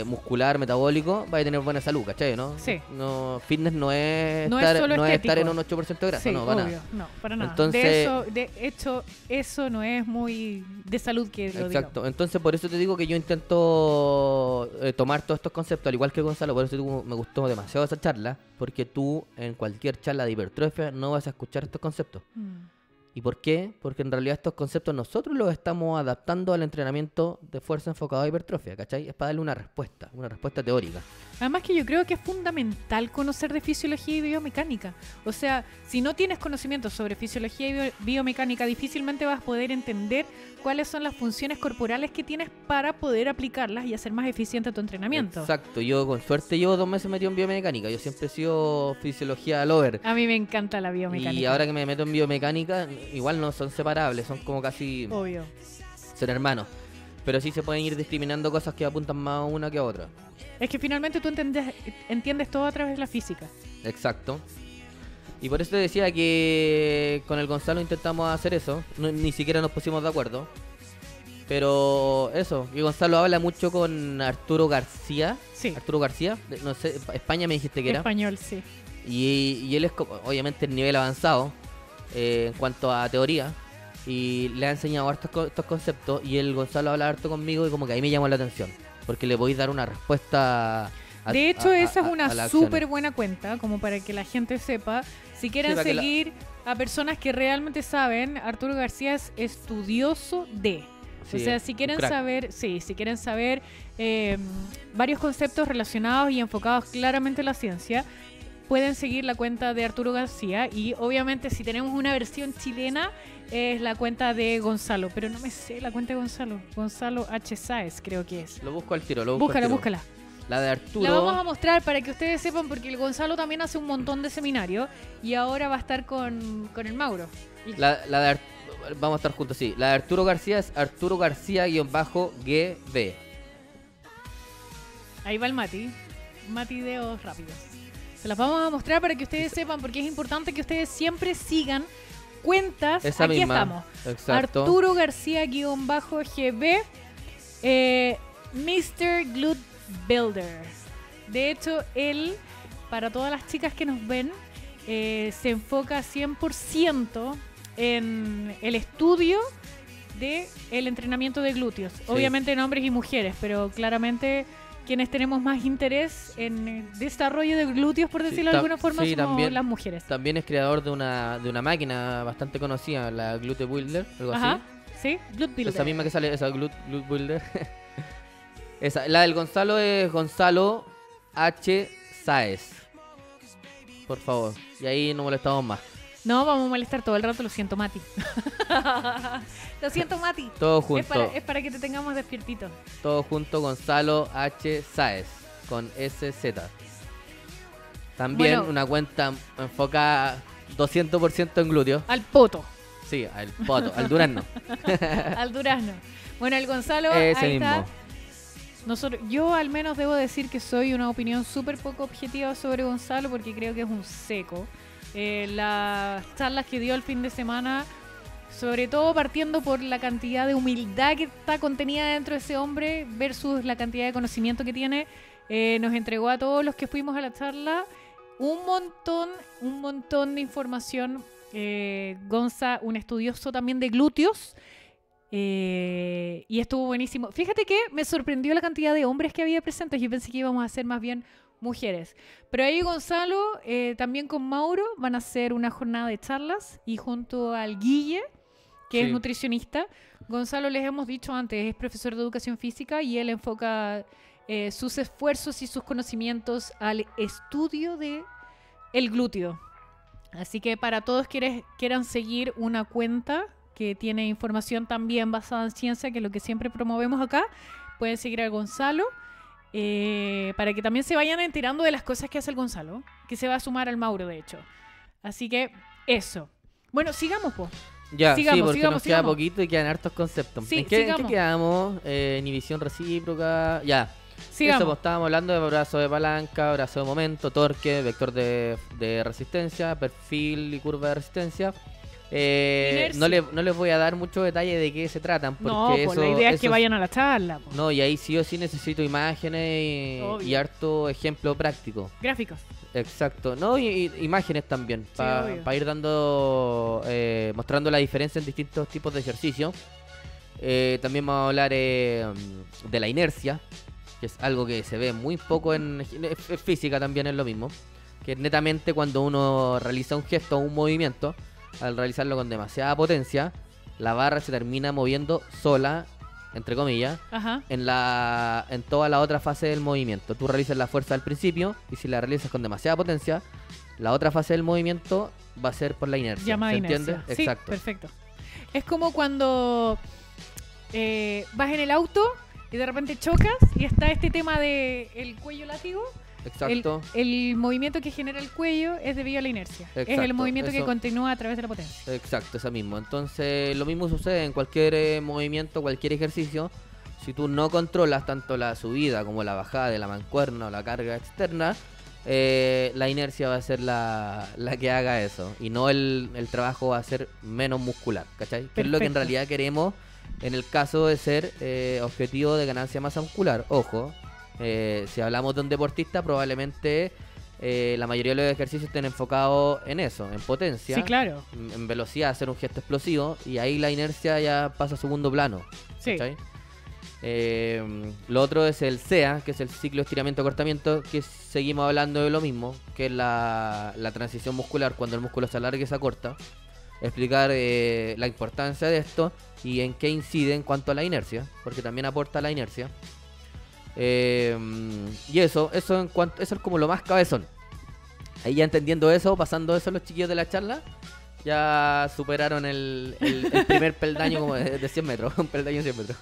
[SPEAKER 2] muscular, metabólico, va a tener buena salud, ¿cachai? ¿No?
[SPEAKER 1] Sí.
[SPEAKER 2] No, fitness no es,
[SPEAKER 1] No es
[SPEAKER 2] estar,
[SPEAKER 1] solo
[SPEAKER 2] no es estar en
[SPEAKER 1] estético.
[SPEAKER 2] un 8% de grasa,
[SPEAKER 1] Sí,
[SPEAKER 2] no, para
[SPEAKER 1] obvio,
[SPEAKER 2] nada.
[SPEAKER 1] no, para nada.
[SPEAKER 2] Entonces-
[SPEAKER 1] De hecho, eso no es muy de salud que lo
[SPEAKER 2] Exacto, entonces por eso te digo que yo intento tomar todos estos conceptos, al igual que Gonzalo, por eso me gustó demasiado esa charla, porque tú en cualquier charla de hipertrofia no vas a escuchar estos conceptos.
[SPEAKER 1] digo.
[SPEAKER 2] ¿Y por qué? Porque en realidad estos conceptos nosotros los estamos adaptando al entrenamiento de fuerza enfocado a hipertrofia, ¿cachai? Es para darle una respuesta teórica.
[SPEAKER 1] Además que yo creo que es fundamental conocer de fisiología y biomecánica. O sea, si no tienes conocimiento sobre fisiología y biomecánica, difícilmente vas a poder entender cuáles son las funciones corporales que tienes para poder aplicarlas y hacer más eficiente tu entrenamiento.
[SPEAKER 2] Exacto, yo con suerte llevo 2 meses metido en biomecánica, yo siempre he sido fisiología lover.
[SPEAKER 1] A mí me encanta la biomecánica.
[SPEAKER 2] Y ahora que me meto en biomecánica, igual no son separables, son como casi...
[SPEAKER 1] Obvio.
[SPEAKER 2] son hermanos. Pero sí se pueden ir discriminando cosas que apuntan más a una que a otra.
[SPEAKER 1] Es que finalmente tú entiendes todo a través de la física.
[SPEAKER 2] Exacto. Y por eso te decía que con el Gonzalo intentamos hacer eso. Ni siquiera nos pusimos de acuerdo. Pero eso. Y Gonzalo habla mucho con Arturo García.
[SPEAKER 1] Sí.
[SPEAKER 2] Arturo García. No sé, España me dijiste que era.
[SPEAKER 1] Español, sí.
[SPEAKER 2] Y él es obviamente el nivel avanzado en cuanto a teoría. Y le ha enseñado estos conceptos. Y el Gonzalo habla harto conmigo y como que ahí me llamó la atención. Porque le podéis dar una respuesta.
[SPEAKER 1] De hecho, esa es
[SPEAKER 2] a
[SPEAKER 1] una
[SPEAKER 2] las
[SPEAKER 1] súper
[SPEAKER 2] acciones.
[SPEAKER 1] buena cuenta, como para que la gente sepa. Si quieren
[SPEAKER 2] Sí, para que
[SPEAKER 1] seguir a personas que realmente saben, Arturo García es estudioso de.
[SPEAKER 2] Sí,
[SPEAKER 1] o sea, si
[SPEAKER 2] un
[SPEAKER 1] quieren
[SPEAKER 2] crack.
[SPEAKER 1] saber, sí, si quieren saber varios conceptos relacionados y enfocados claramente en la ciencia, pueden seguir la cuenta de Arturo García. Y obviamente, si tenemos una versión chilena, es la cuenta de Gonzalo. Pero no me sé la cuenta de Gonzalo. Gonzalo H. Sáez, creo que es.
[SPEAKER 2] Lo busco al tiro, lo busco al
[SPEAKER 1] Búscala,
[SPEAKER 2] tiro.
[SPEAKER 1] búscala.
[SPEAKER 2] La de Arturo.
[SPEAKER 1] La vamos a mostrar para que ustedes sepan, porque el Gonzalo también hace un montón de seminarios y ahora va a estar con el Mauro.
[SPEAKER 2] La de vamos a estar juntos, sí. La de Arturo García es Arturo García-GB.
[SPEAKER 1] Ahí va el Mati dedos rápidos. Se las vamos a mostrar para que ustedes sepan, porque es importante que ustedes siempre sigan cuentas.
[SPEAKER 2] Esa
[SPEAKER 1] Aquí
[SPEAKER 2] misma.
[SPEAKER 1] estamos.
[SPEAKER 2] Exacto.
[SPEAKER 1] Arturo García-GB, Mr. Glute Builder. De hecho, él, para todas las chicas que nos ven, se enfoca 100% en el estudio del entrenamiento de glúteos.
[SPEAKER 2] Sí.
[SPEAKER 1] Obviamente en hombres y mujeres, pero claramente quienes tenemos más interés en el desarrollo de glúteos, por
[SPEAKER 2] Sí,
[SPEAKER 1] decirlo de alguna forma,
[SPEAKER 2] sí,
[SPEAKER 1] somos
[SPEAKER 2] también.
[SPEAKER 1] las mujeres.
[SPEAKER 2] También es creador de una máquina bastante conocida, la Glute Builder, algo
[SPEAKER 1] Ajá,
[SPEAKER 2] así.
[SPEAKER 1] sí, Glute Builder.
[SPEAKER 2] Esa misma que sale, esa Glute Builder. La del Gonzalo es Gonzalo H. Sáez. Por favor. Y ahí no molestamos más.
[SPEAKER 1] No, vamos a molestar todo el rato, lo siento, Mati. Lo siento, Mati.
[SPEAKER 2] Todo junto.
[SPEAKER 1] Es para que te tengamos despiertito.
[SPEAKER 2] Todo junto, Gonzalo H. Sáez. Con SZ. También
[SPEAKER 1] Bueno.
[SPEAKER 2] una cuenta enfocada 200% en glúteos.
[SPEAKER 1] Al poto,
[SPEAKER 2] Sí, al poto, al durazno.
[SPEAKER 1] al durazno. Bueno, el Gonzalo,
[SPEAKER 2] Ese
[SPEAKER 1] ahí está.
[SPEAKER 2] mismo.
[SPEAKER 1] Yo al menos debo decir que soy una opinión súper poco objetiva sobre Gonzalo, porque creo que es un seco. Las charlas que dio el fin de semana, sobre todo partiendo por la cantidad de humildad que está contenida dentro de ese hombre versus la cantidad de conocimiento que tiene, nos entregó a todos los que fuimos a la charla un montón de información. Gonza, un estudioso también de glúteos, y estuvo buenísimo. Fíjate que me sorprendió la cantidad de hombres que había presentes. Yo pensé que íbamos a ser más bien mujeres. Pero ahí Gonzalo, también con Mauro, van a hacer una jornada de charlas, y junto al Guille, que
[SPEAKER 2] Sí.
[SPEAKER 1] es nutricionista. Gonzalo, les hemos dicho antes, es profesor de educación física, y él enfoca sus esfuerzos y sus conocimientos al estudio de el glúteo. Así que para todos quienes quieran seguir una cuenta que tiene información también basada en ciencia, que es lo que siempre promovemos acá, pueden seguir al Gonzalo, para que también se vayan enterando de las cosas que hace el Gonzalo, que se va a sumar al Mauro, de hecho. Así que eso. Bueno, sigamos, po.
[SPEAKER 2] Ya,
[SPEAKER 1] Sigamos,
[SPEAKER 2] sí, porque
[SPEAKER 1] sigamos,
[SPEAKER 2] nos queda
[SPEAKER 1] sigamos.
[SPEAKER 2] poquito y quedan hartos conceptos.
[SPEAKER 1] Sí,
[SPEAKER 2] ¿En qué
[SPEAKER 1] sigamos.
[SPEAKER 2] quedamos? Inhibición recíproca. Ya.
[SPEAKER 1] Sigamos.
[SPEAKER 2] Eso, pues, estábamos hablando de brazo de palanca, brazo de momento, torque, vector de resistencia, perfil y curva de resistencia.
[SPEAKER 1] Inercia.
[SPEAKER 2] No les voy a dar mucho detalle de qué se tratan, porque
[SPEAKER 1] No, pues la idea es que vayan a la charla. Po.
[SPEAKER 2] No, y ahí sí o sí necesito imágenes
[SPEAKER 1] Obvio.
[SPEAKER 2] y harto ejemplo práctico.
[SPEAKER 1] Gráficos.
[SPEAKER 2] Exacto, no, y imágenes también,
[SPEAKER 1] Sí,
[SPEAKER 2] para
[SPEAKER 1] obvio.
[SPEAKER 2] ir dando, mostrando la diferencia en distintos tipos de ejercicios. También vamos a hablar de la inercia, que es algo que se ve muy poco en física, también es lo mismo, que es netamente cuando uno realiza un gesto o un movimiento, al realizarlo con demasiada potencia, la barra se termina moviendo sola, entre comillas,
[SPEAKER 1] Ajá.
[SPEAKER 2] en toda la otra fase del movimiento. Tú realizas la fuerza al principio y si la realizas con demasiada potencia, la otra fase del movimiento va a ser por la inercia.
[SPEAKER 1] Llamada
[SPEAKER 2] ¿Se
[SPEAKER 1] inercia.
[SPEAKER 2] entiende?
[SPEAKER 1] Sí,
[SPEAKER 2] Exacto.
[SPEAKER 1] perfecto. Es como cuando vas en el auto y de repente chocas y está este tema de el cuello látigo.
[SPEAKER 2] Exacto.
[SPEAKER 1] El movimiento que genera el cuello es debido a la inercia. Es el
[SPEAKER 2] Exacto,
[SPEAKER 1] movimiento que
[SPEAKER 2] eso.
[SPEAKER 1] continúa a través de la potencia.
[SPEAKER 2] Exacto, esa mismo. Entonces, lo mismo sucede en cualquier movimiento, cualquier ejercicio. Si tú no controlas tanto la subida como la bajada de la mancuerna o la carga externa, la inercia va a ser la que haga eso. Y no el trabajo va a ser menos muscular, ¿cachai? Que es lo que en
[SPEAKER 1] Perfecto.
[SPEAKER 2] realidad queremos en el caso de ser objetivo de ganancia de masa muscular. Ojo, si hablamos de un deportista, probablemente la mayoría de los ejercicios estén enfocados en eso, en potencia.
[SPEAKER 1] Sí, claro.
[SPEAKER 2] En velocidad, hacer un gesto explosivo, y ahí la inercia ya pasa a segundo plano.
[SPEAKER 1] Sí.
[SPEAKER 2] ¿Cachai? Lo otro es el CEA, que es el ciclo estiramiento-acortamiento, que seguimos hablando de lo mismo, que es la transición muscular cuando el músculo se alarga y se acorta. Explicar la importancia de esto y en qué incide en cuanto a la inercia, porque también aporta a la inercia. Y eso es como lo más cabezón. Ahí ya entendiendo eso, pasando eso los chiquillos de la charla, ya superaron el primer peldaño como de 100 metros, un peldaño de 100 metros.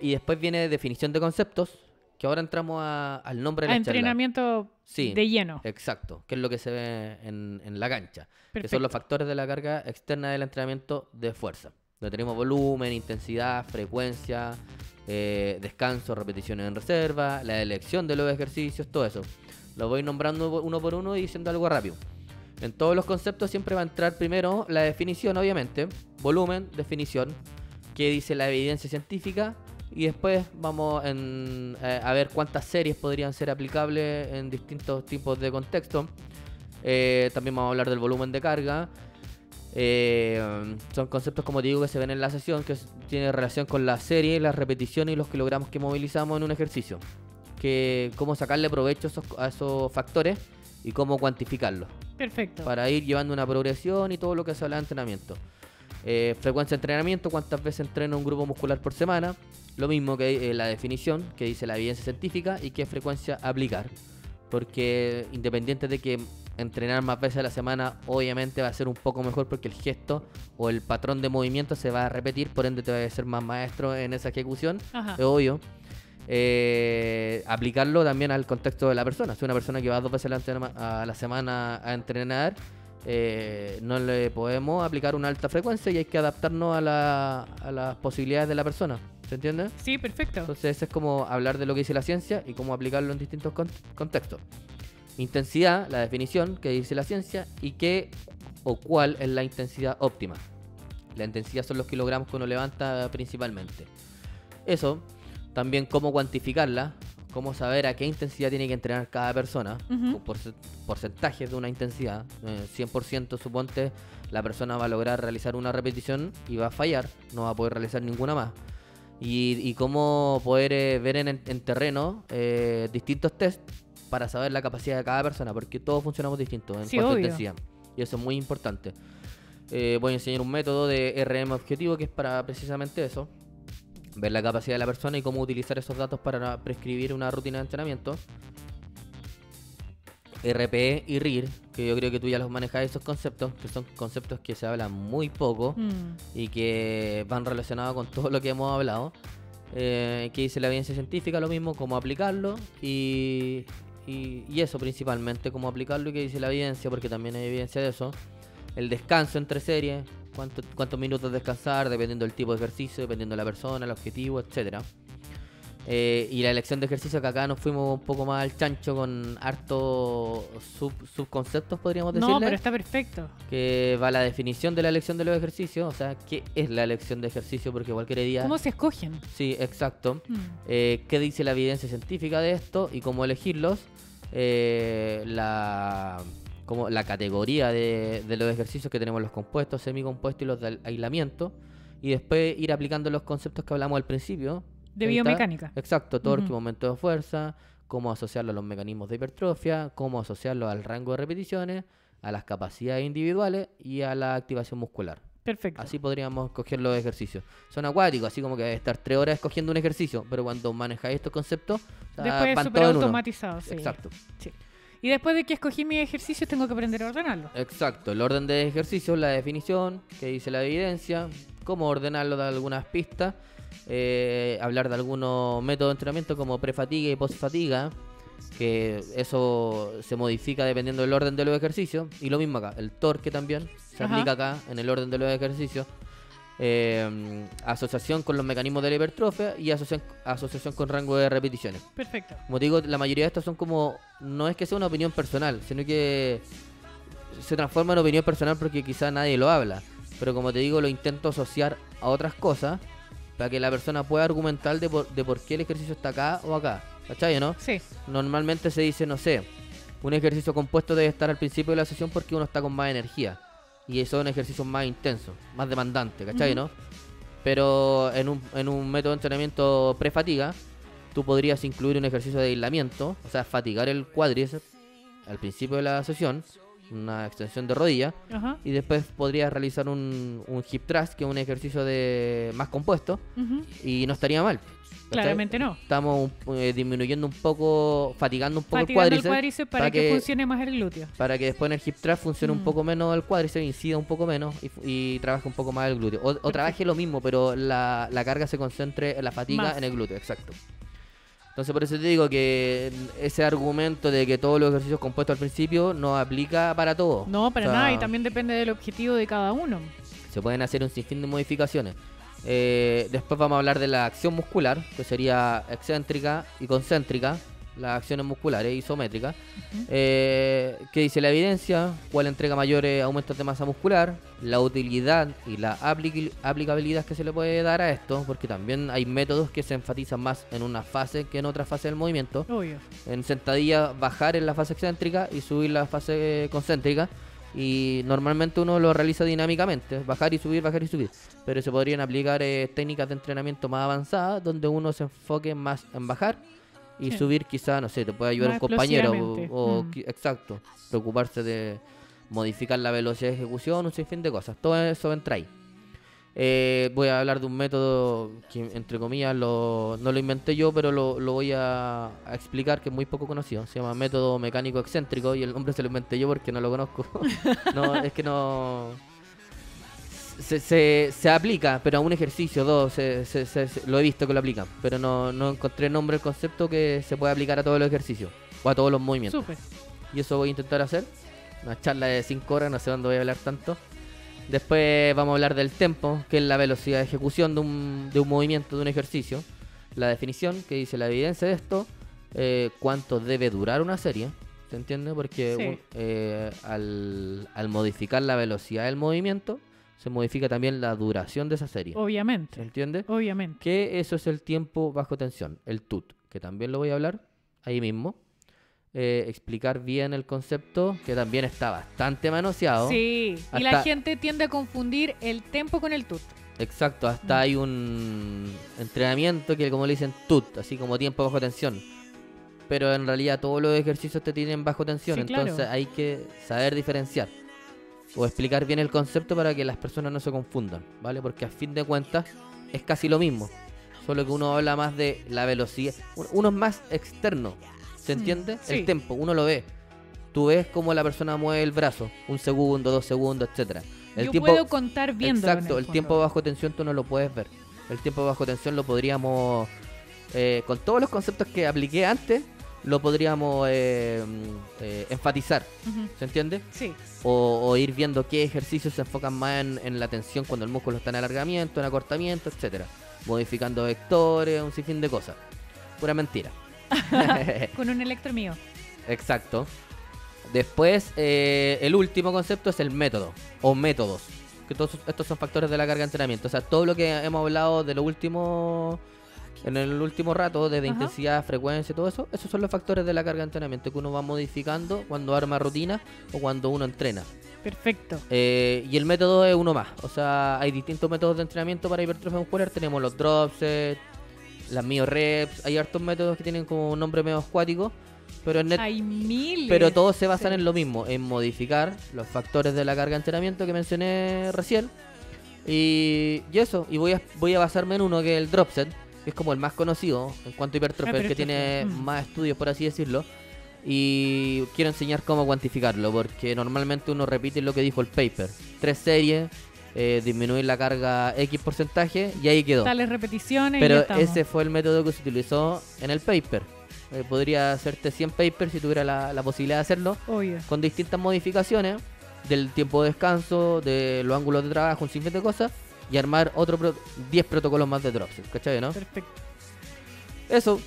[SPEAKER 2] Y después viene definición de conceptos, que ahora entramos al nombre de
[SPEAKER 1] A
[SPEAKER 2] la charla.
[SPEAKER 1] entrenamiento
[SPEAKER 2] Sí,
[SPEAKER 1] de lleno.
[SPEAKER 2] exacto, que es lo que se ve en la cancha, que
[SPEAKER 1] Perfecto.
[SPEAKER 2] son los factores de la carga externa del entrenamiento de fuerza. Donde tenemos volumen, intensidad, frecuencia, descanso, repeticiones en reserva, la elección de los ejercicios, todo eso. Lo voy nombrando uno por uno y diciendo algo rápido. En todos los conceptos siempre va a entrar primero la definición, obviamente, volumen, definición, qué dice la evidencia científica, y después vamos a ver cuántas series podrían ser aplicables en distintos tipos de contextos. También vamos a hablar del volumen de carga. Son conceptos, como te digo, que se ven en la sesión, que tiene relación con la serie, las repeticiones y los kilogramos que movilizamos en un ejercicio. Cómo sacarle provecho a esos factores y cómo cuantificarlos
[SPEAKER 1] Perfecto.
[SPEAKER 2] para ir llevando una progresión y todo lo que se habla de entrenamiento. Frecuencia de entrenamiento, cuántas veces entrena un grupo muscular por semana. Lo mismo que la definición, que dice la evidencia científica, y qué frecuencia aplicar. Porque independiente de que entrenar más veces a la semana, obviamente va a ser un poco mejor porque el gesto o el patrón de movimiento se va a repetir, por ende te va a ser más maestro en esa ejecución,
[SPEAKER 1] Ajá.
[SPEAKER 2] es obvio. Aplicarlo también al contexto de la persona. Si una persona que va 2 veces a la semana a entrenar, no le podemos aplicar una alta frecuencia y hay que adaptarnos a las posibilidades de la persona. ¿Se entiende?
[SPEAKER 1] Sí, perfecto.
[SPEAKER 2] Entonces ese es como hablar de lo que dice la ciencia y cómo aplicarlo en distintos contextos. Intensidad, la definición que dice la ciencia, y qué o cuál es la intensidad óptima. La intensidad son los kilogramos que uno levanta principalmente. Eso, también cómo cuantificarla, cómo saber a qué intensidad tiene que entrenar cada persona,
[SPEAKER 1] Ujú.
[SPEAKER 2] o porcentajes de una intensidad. 100% suponte la persona va a lograr realizar una repetición y va a fallar, no va a poder realizar ninguna más. Y cómo poder ver en terreno distintos test para saber la capacidad de cada persona, porque todos funcionamos distintos en
[SPEAKER 1] Sí,
[SPEAKER 2] cuanto a
[SPEAKER 1] obvio.
[SPEAKER 2] intensidad. Y eso es muy importante. Voy a enseñar un método de RM objetivo que es para precisamente eso. Ver la capacidad de la persona y cómo utilizar esos datos para prescribir una rutina de entrenamiento. RPE y RIR, que yo creo que tú ya los manejas, esos conceptos, que son conceptos que se hablan muy poco y que van relacionados con todo lo que hemos hablado. Que dice la evidencia científica, lo mismo, cómo aplicarlo y eso principalmente, cómo aplicarlo y qué dice la evidencia, porque también hay evidencia de eso. El descanso entre series, cuántos minutos descansar, dependiendo del tipo de ejercicio, dependiendo de la persona, el objetivo, etcétera. Y la elección de ejercicio, que acá nos fuimos un poco más al chancho con harto subconceptos, podríamos decirle.
[SPEAKER 1] No, pero está perfecto.
[SPEAKER 2] Que va la definición de la elección de los ejercicios. O sea, ¿qué es la elección de ejercicio? Porque cualquier día...
[SPEAKER 1] ¿Cómo se escogen?
[SPEAKER 2] Sí, exacto.
[SPEAKER 1] Mm.
[SPEAKER 2] ¿Qué dice la evidencia científica de esto y cómo elegirlos? Como la categoría de los ejercicios, que tenemos los compuestos, semicompuestos y los de aislamiento. Y después ir aplicando los conceptos que hablamos al principio.
[SPEAKER 1] De
[SPEAKER 2] Ahí está.
[SPEAKER 1] biomecánica.
[SPEAKER 2] Exacto, torque,
[SPEAKER 1] Ujú.
[SPEAKER 2] momento de fuerza, cómo asociarlo a los mecanismos de hipertrofia, cómo asociarlo al rango de repeticiones, a las capacidades individuales y a la activación muscular.
[SPEAKER 1] Perfecto.
[SPEAKER 2] Así podríamos escoger los ejercicios. Son acuáticos, así como que estar 3 horas escogiendo un ejercicio, pero cuando manejáis estos conceptos, o sea,
[SPEAKER 1] Después es
[SPEAKER 2] van
[SPEAKER 1] súper
[SPEAKER 2] todos en uno.
[SPEAKER 1] automatizado, sí.
[SPEAKER 2] Exacto.
[SPEAKER 1] Sí. Y después de que escogí mis ejercicios, tengo que aprender a ordenarlos.
[SPEAKER 2] Exacto, el orden de ejercicios, la definición, que dice la evidencia, cómo ordenarlo, de algunas pistas, hablar de algunos métodos de entrenamiento como prefatiga y postfatiga, que eso se modifica dependiendo del orden de los ejercicios, y lo mismo acá, el torque también se
[SPEAKER 1] Ajá.
[SPEAKER 2] aplica acá en el orden de los ejercicios, asociación con los mecanismos de la hipertrofia y asociación con rango de repeticiones.
[SPEAKER 1] Perfecto.
[SPEAKER 2] Como te digo, la mayoría de estos son como, no es que sea una opinión personal, sino que se transforma en opinión personal porque quizá nadie lo habla. Pero como te digo, lo intento asociar a otras cosas para que la persona pueda argumentar de por qué el ejercicio está acá o acá. ¿Cachai, no?
[SPEAKER 1] Sí.
[SPEAKER 2] Normalmente se dice, no sé, un ejercicio compuesto debe estar al principio de la sesión porque uno está con más energía. Y son ejercicios más intensos, más demandantes, ¿cachai,
[SPEAKER 1] Ujú.
[SPEAKER 2] no? Pero en un método de entrenamiento pre-fatiga, tú podrías incluir un ejercicio de aislamiento, o sea, fatigar el cuádriceps al principio de la sesión, una extensión de rodilla,
[SPEAKER 1] Ajá.
[SPEAKER 2] y después podrías realizar un hip thrust, que es un ejercicio de más compuesto,
[SPEAKER 1] Ujú.
[SPEAKER 2] y no estaría mal. ¿cachai?
[SPEAKER 1] Claramente no.
[SPEAKER 2] Estamos disminuyendo un poco, fatigando un poco
[SPEAKER 1] Fatigando
[SPEAKER 2] el cuádriceps,
[SPEAKER 1] para que funcione más el glúteo.
[SPEAKER 2] para que después en el hip thrust funcione un
[SPEAKER 1] Mm.
[SPEAKER 2] poco menos el cuádriceps, incida un poco menos y trabaje un poco más el glúteo. O trabaje lo mismo, pero la carga se concentre en la fatiga
[SPEAKER 1] Más.
[SPEAKER 2] en el glúteo, exacto. Entonces por eso te digo que ese argumento de que todos los ejercicios compuestos al principio no aplica para todo.
[SPEAKER 1] No, para
[SPEAKER 2] O sea,
[SPEAKER 1] nada. Y también depende del objetivo de cada uno.
[SPEAKER 2] se pueden hacer un sinfín de modificaciones. Después vamos a hablar de la acción muscular, que sería excéntrica y concéntrica, las acciones musculares isométricas.
[SPEAKER 1] Ujú.
[SPEAKER 2] ¿Qué dice la evidencia? ¿Cuál entrega mayores aumentos de masa muscular? La utilidad y la aplicabilidad que se le puede dar a esto, porque también hay métodos que se enfatizan más en una fase que en otra fase del movimiento.
[SPEAKER 1] Obvio.
[SPEAKER 2] En sentadilla, bajar en la fase excéntrica y subir la fase concéntrica. Y normalmente uno lo realiza dinámicamente, bajar y subir, pero se podrían aplicar técnicas de entrenamiento más avanzadas donde uno se enfoque más en bajar y
[SPEAKER 1] Sí.
[SPEAKER 2] subir, quizá, no sé, te puede ayudar
[SPEAKER 1] Más
[SPEAKER 2] un compañero
[SPEAKER 1] explosivamente.
[SPEAKER 2] exacto, preocuparse de modificar la velocidad de ejecución, un sinfín de cosas, todo eso entra ahí. Voy a hablar de un método que, entre comillas, no lo inventé yo, pero lo voy a explicar, que es muy poco conocido. Se llama método mecánico excéntrico, y el nombre se lo inventé yo porque no lo conozco. No, es que no... Se aplica, pero a un ejercicio, lo he visto que lo aplican, pero no encontré nombre al concepto que se puede aplicar a todos los ejercicios o a todos los movimientos.
[SPEAKER 1] Súper.
[SPEAKER 2] Y eso voy a intentar hacer. Una charla de 5 horas, no sé dónde voy a hablar tanto. Después vamos a hablar del tempo, que es la velocidad de ejecución de un movimiento, de un ejercicio. La definición, que dice la evidencia de esto. Cuánto debe durar una serie. ¿Se entiende? Porque
[SPEAKER 1] Sí.
[SPEAKER 2] al modificar la velocidad del movimiento, se modifica también la duración de esa serie. ¿Se
[SPEAKER 1] Obviamente.
[SPEAKER 2] entiende?
[SPEAKER 1] Obviamente.
[SPEAKER 2] Que eso es el tiempo bajo tensión, el TUT, que también lo voy a hablar ahí mismo. Explicar bien el concepto, que también está bastante manoseado.
[SPEAKER 1] Sí. Y la
[SPEAKER 2] Hasta-
[SPEAKER 1] gente tiende a confundir el tempo con el tut.
[SPEAKER 2] Exacto, hasta hay un entrenamiento que, como le dicen, TUT, así como tiempo bajo tensión. Pero en realidad todos los ejercicios te tienen bajo tensión,
[SPEAKER 1] Sí,
[SPEAKER 2] entonces
[SPEAKER 1] claro.
[SPEAKER 2] hay que saber diferenciar o explicar bien el concepto para que las personas no se confundan, ¿vale? Porque a fin de cuentas es casi lo mismo, solo que uno habla más de la velocidad, uno es más externo, ¿se entiende?
[SPEAKER 1] sí.
[SPEAKER 2] El tempo, uno lo ve. Tú ves cómo la persona mueve el brazo, 1 segundo, 2 segundos, etcétera. El
[SPEAKER 1] Yo
[SPEAKER 2] tiempo,
[SPEAKER 1] puedo contar viéndolo. en
[SPEAKER 2] exacto, el
[SPEAKER 1] fondo.
[SPEAKER 2] tiempo bajo tensión tú no lo puedes ver. El tiempo bajo tensión lo podríamos, con todos los conceptos que apliqué antes, lo podríamos enfatizar,
[SPEAKER 1] Ujú.
[SPEAKER 2] ¿se entiende?
[SPEAKER 1] Sí.
[SPEAKER 2] O ir viendo qué ejercicios se enfocan más en la tensión cuando el músculo está en alargamiento, en acortamiento, etcétera. Modificando vectores, un sinfín de cosas. pura mentira.
[SPEAKER 1] Con un electro mío.
[SPEAKER 2] Exacto. Después, el último concepto es el método o métodos. Que todos estos son factores de la carga de entrenamiento. O sea, todo lo que hemos hablado de lo último, en el último rato, desde
[SPEAKER 1] Ajá.
[SPEAKER 2] intensidad, frecuencia, todo eso, esos son los factores de la carga de entrenamiento que uno va modificando cuando arma rutina o cuando uno entrena.
[SPEAKER 1] Perfecto.
[SPEAKER 2] Y el método es uno más. O sea, hay distintos métodos de entrenamiento para hipertrofia muscular. Tenemos los drop set, las mio reps. Hay hartos métodos que tienen como un nombre medio acuático. Pero,
[SPEAKER 1] Hay miles.
[SPEAKER 2] pero todos se basan
[SPEAKER 1] Sí.
[SPEAKER 2] en lo mismo, en modificar los factores de la carga de entrenamiento que mencioné recién. Y eso, y voy a basarme en uno que es el drop set, que es como el más conocido en cuanto a hipertrofia,
[SPEAKER 1] pero
[SPEAKER 2] el que
[SPEAKER 1] esto
[SPEAKER 2] tiene
[SPEAKER 1] sí.
[SPEAKER 2] más estudios, por así decirlo. Y quiero enseñar cómo cuantificarlo, porque normalmente uno repite lo que dijo el paper. 3 series, disminuir la carga X porcentaje y ahí quedó.
[SPEAKER 1] Tales repeticiones y ya
[SPEAKER 2] Pero
[SPEAKER 1] estamos.
[SPEAKER 2] ese fue el método que se utilizó en el paper. Podría hacerte 100 papers si tuviera la posibilidad de hacerlo,
[SPEAKER 1] Obvio.
[SPEAKER 2] con distintas modificaciones del tiempo de descanso, de los ángulos de trabajo, un sinfín de cosas, y armar 10 protocolos más de drops, ¿cachai, no?
[SPEAKER 1] Perfecto.
[SPEAKER 2] Eso,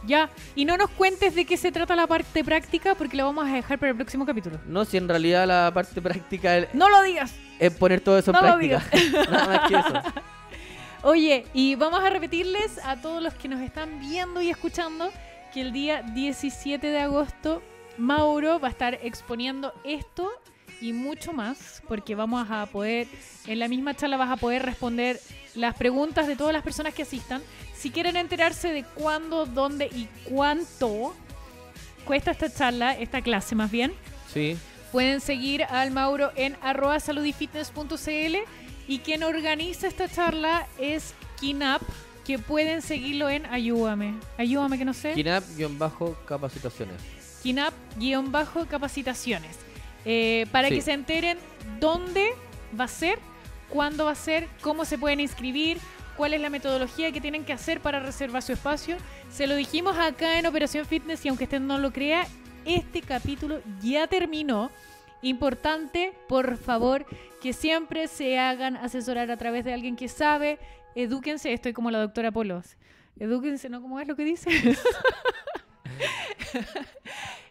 [SPEAKER 1] Ya, y no nos cuentes de qué se trata la parte práctica porque lo vamos a dejar para el próximo capítulo.
[SPEAKER 2] no, si en realidad la parte práctica
[SPEAKER 1] ¡No lo digas!
[SPEAKER 2] es poner todo eso en
[SPEAKER 1] No lo
[SPEAKER 2] práctica. Nada más que eso.
[SPEAKER 1] Oye, y vamos a repetirles a todos los que nos están viendo y escuchando que el día 17 de agosto Mauro va a estar exponiendo esto y mucho más, porque vamos a poder, en la misma charla vas a poder responder las preguntas de todas las personas que asistan. Si quieren enterarse de cuándo, dónde y cuánto cuesta esta charla, esta clase más bien,
[SPEAKER 2] Sí,
[SPEAKER 1] pueden seguir al Mauro en @saludifitness.cl, y quien organiza esta charla es Kinap, que pueden seguirlo en Ayúdame que no sé,
[SPEAKER 2] Kinap-capacitaciones.
[SPEAKER 1] Kinap-capacitaciones, para
[SPEAKER 2] Sí.
[SPEAKER 1] que se enteren dónde va a ser, cuándo va a ser, cómo se pueden inscribir, cuál es la metodología que tienen que hacer para reservar su espacio. Se lo dijimos acá en Operación Fitness y aunque usted no lo crea, este capítulo ya terminó. Importante, por favor, que siempre se hagan asesorar a través de alguien que sabe. Edúquense, estoy como la doctora Polos. Edúquense, ¿no? ¿Cómo es lo que dice?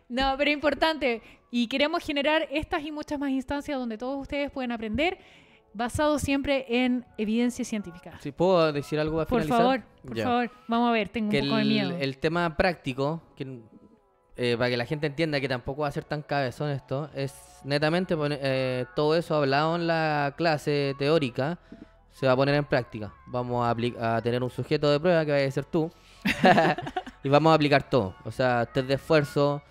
[SPEAKER 1] No, pero importante. Y queremos generar estas y muchas más instancias donde todos ustedes pueden aprender, basado siempre en evidencia científica.
[SPEAKER 2] Si puedo decir algo para
[SPEAKER 1] Por
[SPEAKER 2] finalizar.
[SPEAKER 1] favor,
[SPEAKER 2] Ya.
[SPEAKER 1] vamos a ver, tengo
[SPEAKER 2] Que
[SPEAKER 1] un poco de miedo.
[SPEAKER 2] el tema práctico, para que la gente entienda que tampoco va a ser tan cabezón esto, es netamente todo eso hablado en la clase teórica se va a poner en práctica. Vamos a tener un sujeto de prueba que vaya a ser tú y vamos a aplicar todo. O sea, test de esfuerzo,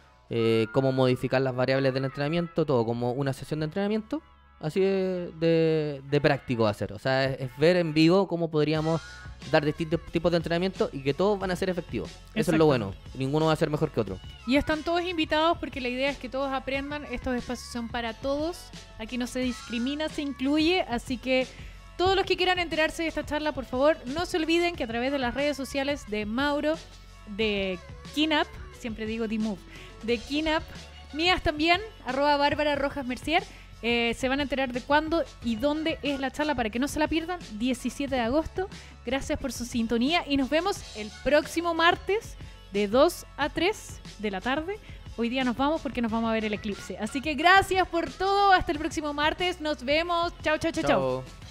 [SPEAKER 2] cómo modificar las variables del entrenamiento, todo como una sesión de entrenamiento. Así de práctico va a ser. O sea, es ver en vivo cómo podríamos dar distintos tipos de entrenamiento y que todos van a ser efectivos. Eso es
[SPEAKER 1] Exacto.
[SPEAKER 2] lo bueno. Ninguno va a ser mejor que otro.
[SPEAKER 1] Y están todos invitados porque la idea es que todos aprendan. Estos espacios son para todos. Aquí no se discrimina, se incluye. Así que todos los que quieran enterarse de esta charla, por favor, no se olviden que a través de las redes sociales de Mauro, de Kinap, siempre digo D-Move, de Kinap, mías también, @Bárbara Rojas Mercier, se van a enterar de cuándo y dónde es la charla para que no se la pierdan. 17 de agosto. Gracias por su sintonía y nos vemos el próximo martes de 2 a 3 de la tarde. Hoy día nos vamos porque nos vamos a ver el eclipse. Así que gracias por todo. Hasta el próximo martes. Nos vemos. Chao, chao, chao, chao.
[SPEAKER 2] Chao.